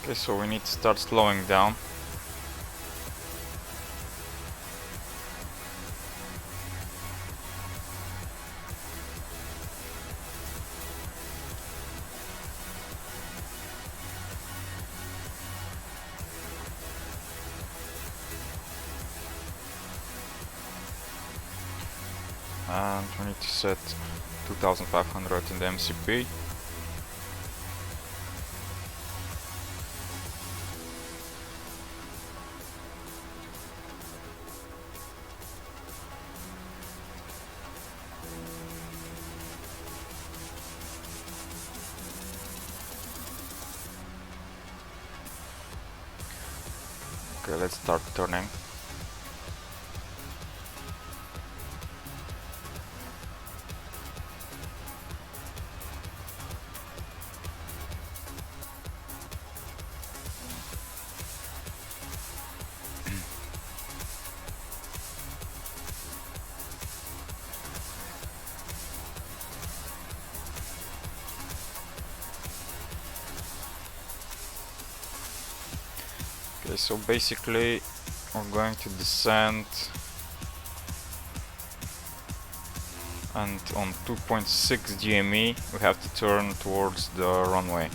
Okay, so we need to start slowing down. And we need to set 2500 in the MCP. Okay, let's start turning. Okay, so basically we're going to descend, and on 2.6 GME we have to turn towards the runway.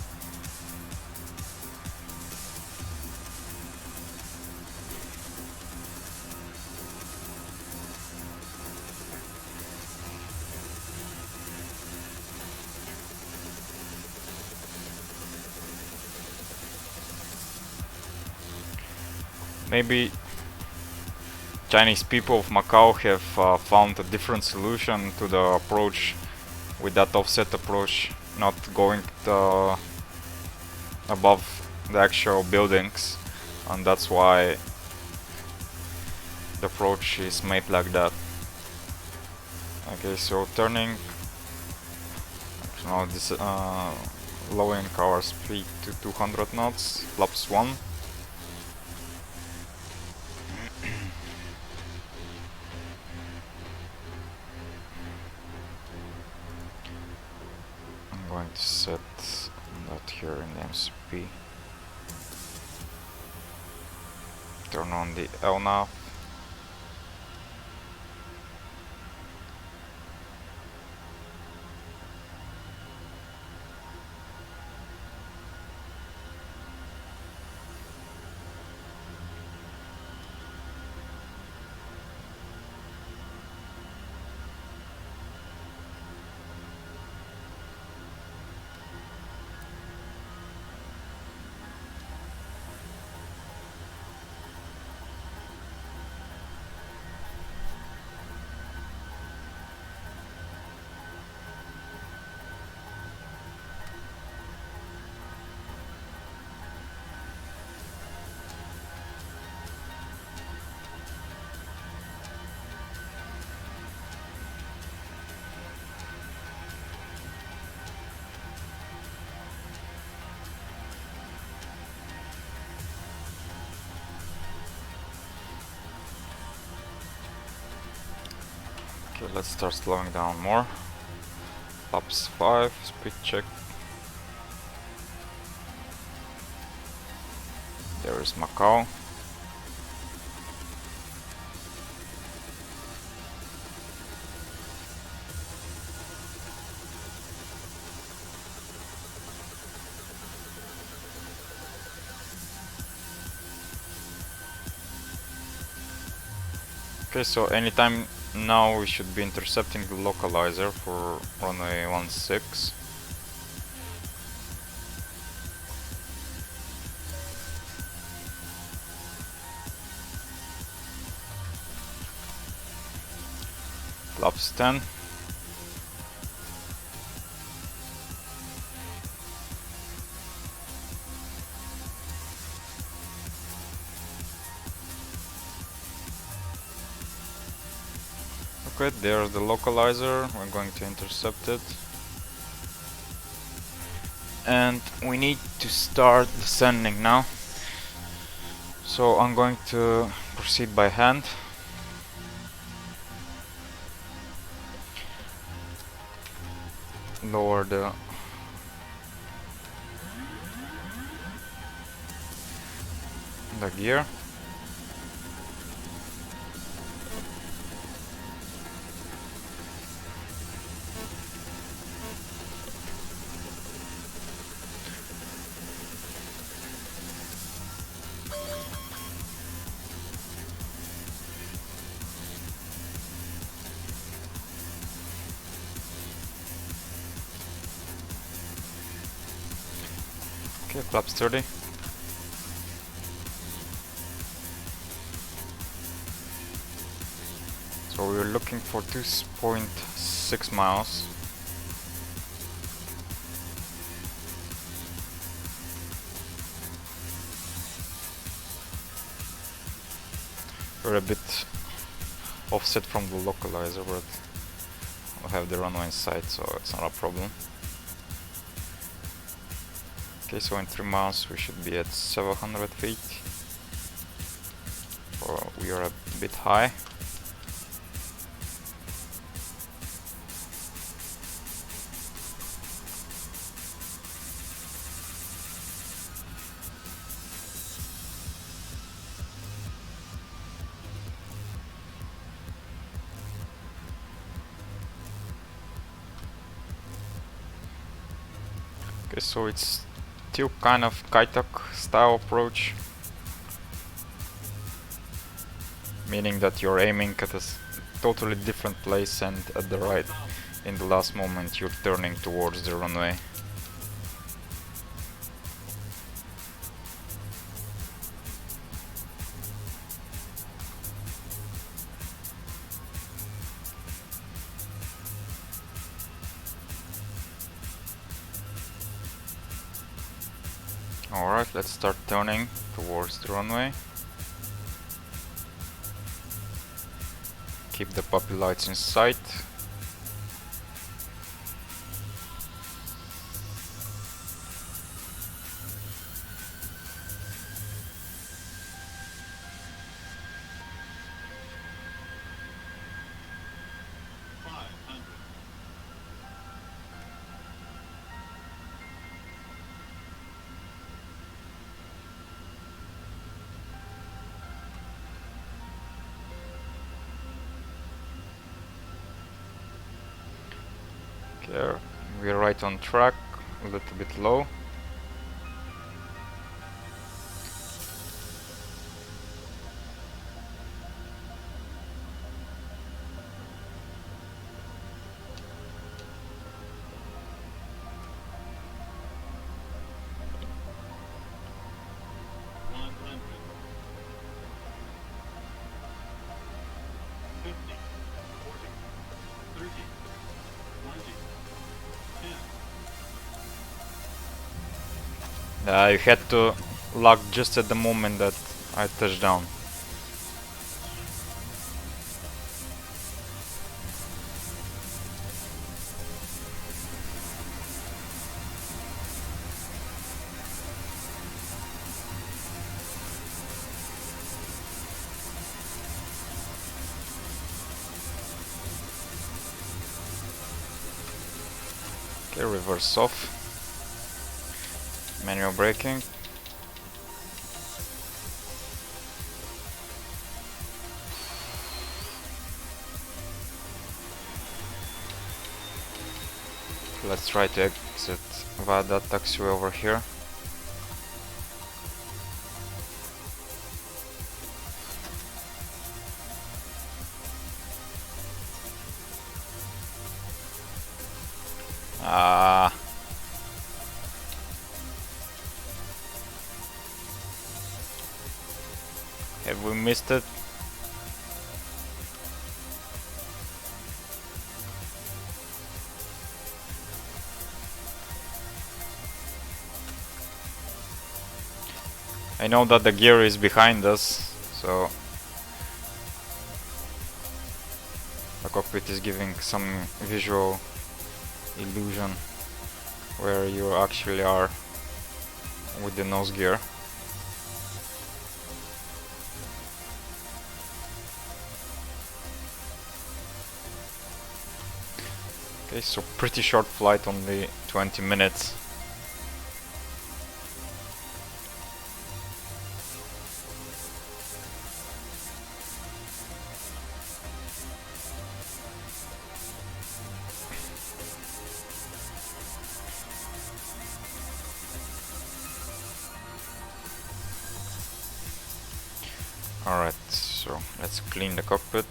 Maybe Chinese people of Macau have found a different solution to the approach with that offset approach, not going above the actual buildings, and that's why the approach is made like that. Okay, so turning, now this lowering our speed to 200 knots, flaps 1. I'm going to set that here in the MCP. Turn on the LNAV. Okay, let's start slowing down more. Flaps 5, speed check. There is Macau. Okay, so anytime now we should be intercepting the localizer for runway 16. Flaps 10. Okay, there's the localizer. We're going to intercept it. And we need to start descending now. So I'm going to proceed by hand. Lower the gear. Okay, flaps 30. So we're looking for 2.6 miles. We're a bit offset from the localizer, but we have the runway in sight, so it's not a problem. Okay, so in 3 miles we should be at 700 feet. Well, we are a bit high. Okay, so it's still kind of Kai Tak style approach, meaning that you're aiming at a totally different place and at the right, in the last moment you're turning towards the runway. Alright, let's start turning towards the runway. Keep the puppy lights in sight. Okay, we're right on track, a little bit low. You had to lock just at the moment that I touched down. Okay, reverse off. Manual braking. Let's try to exit via that taxiway over here. Ah. Have we missed it? I know that the gear is behind us, so the cockpit is giving some visual illusion where you actually are with the nose gear. Okay, so pretty short flight, only 20 minutes. Alright, so let's clean the cockpit.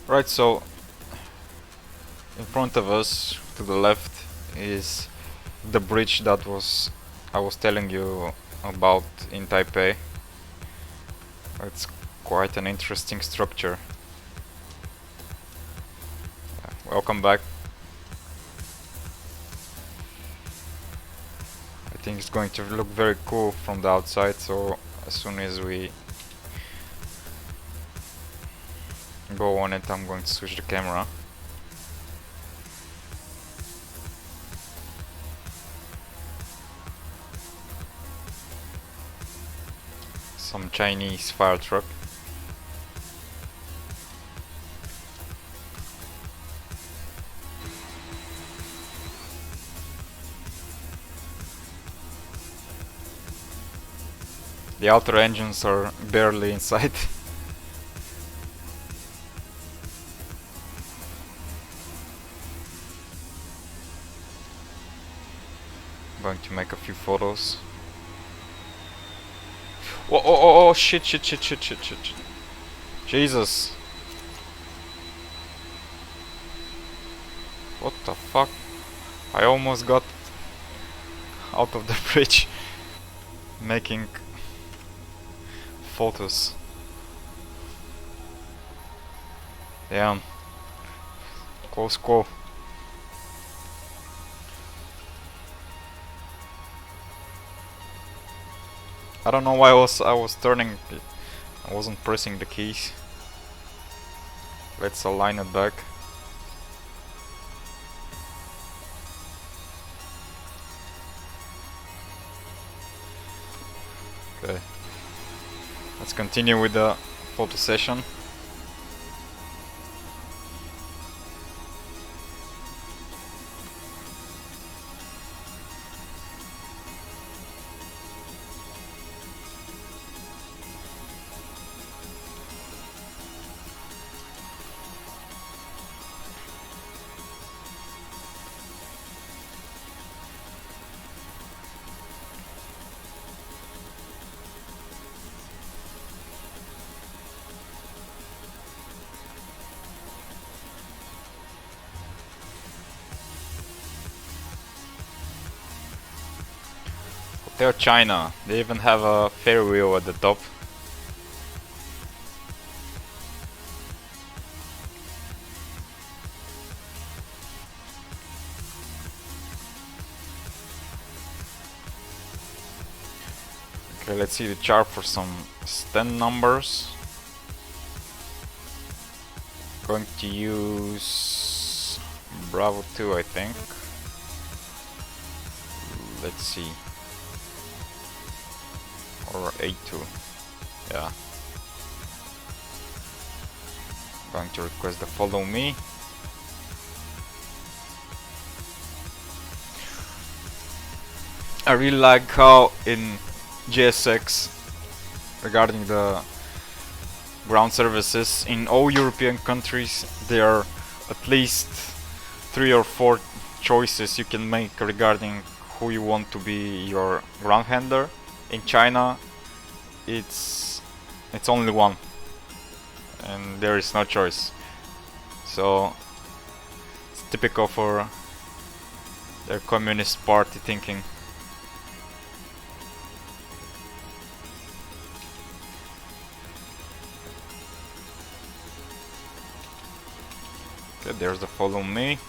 Right, so in front of us to the left is the bridge that I was telling you about in Taipei. It's quite an interesting structure. Welcome back. I think it's going to look very cool from the outside, so as soon as we go on it, I'm going to switch the camera. Some Chinese fire truck. The outer engines are barely inside. I'm going to make a few photos. Oh, oh, oh, oh, shit, shit, shit, shit, shit, shit, shit. Jesus. What the fuck? I almost got out of the bridge making photos. Damn. Close call. I don't know why I was turning. I wasn't pressing the keys. Let's align it back. Okay. Let's continue with the photo session. Hotel China. They even have a fair wheel at the top. Okay, let's see the chart for some stand numbers. Going to use Bravo 2, I think. Let's see. Or A2. Yeah. Going to request the follow me. I really like how in GSX, regarding the ground services, in all European countries there are at least 3 or 4 choices you can make regarding who you want to be your ground handler. In China it's only one and there is no choice, so it's typical for their communist party thinking. Okay, there's the follow me.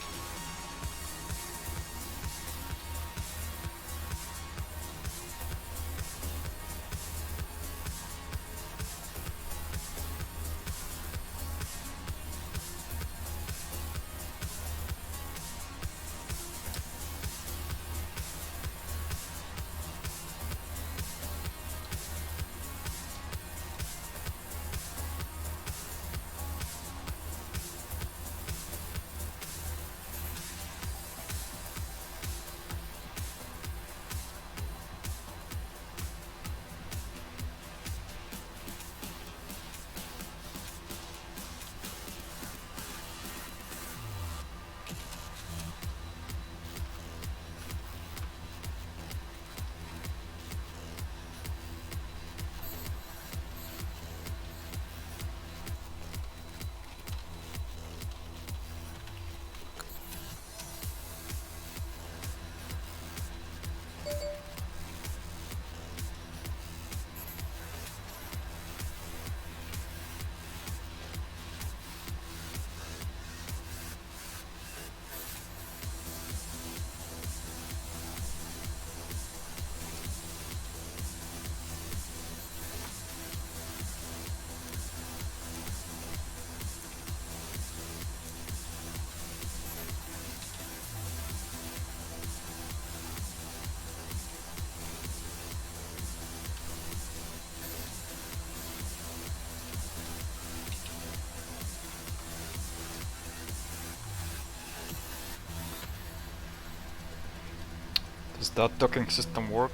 Does that docking system work?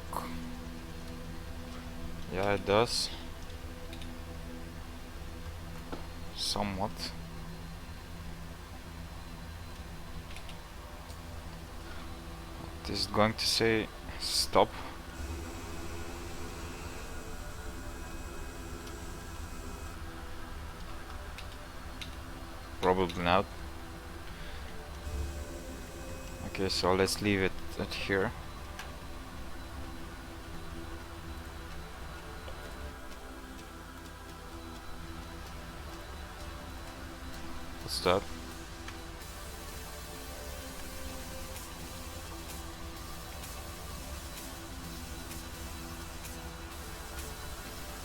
Yeah, it does. Somewhat. This is going to say stop. Probably not. Okay, so let's leave it at here. What's that?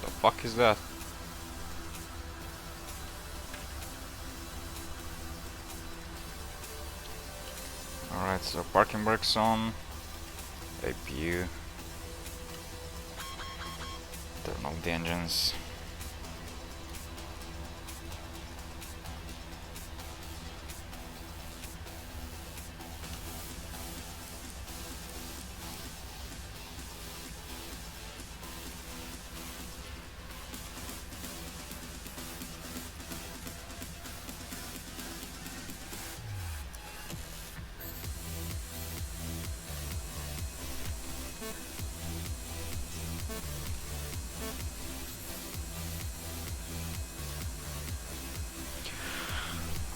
The fuck is that? Alright, so parking brakes on. APU. Turn off the engines.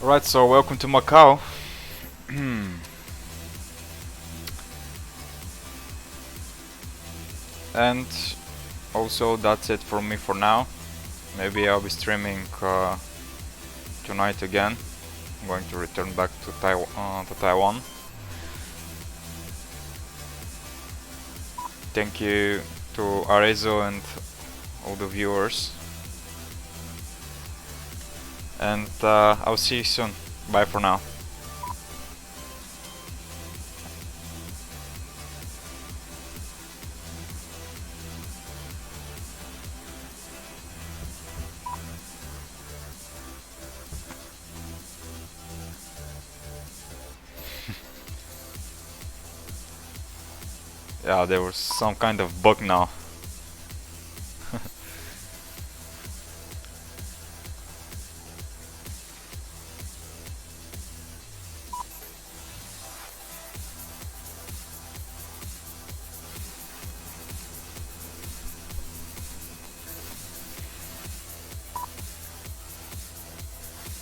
Alright, so welcome to Macau. And also that's it for me for now. Maybe I'll be streaming tonight again. I'm going to return back to Taiwan. Thank you to Arezo and all the viewers. And I'll see you soon. Bye for now. Yeah, there was some kind of bug now.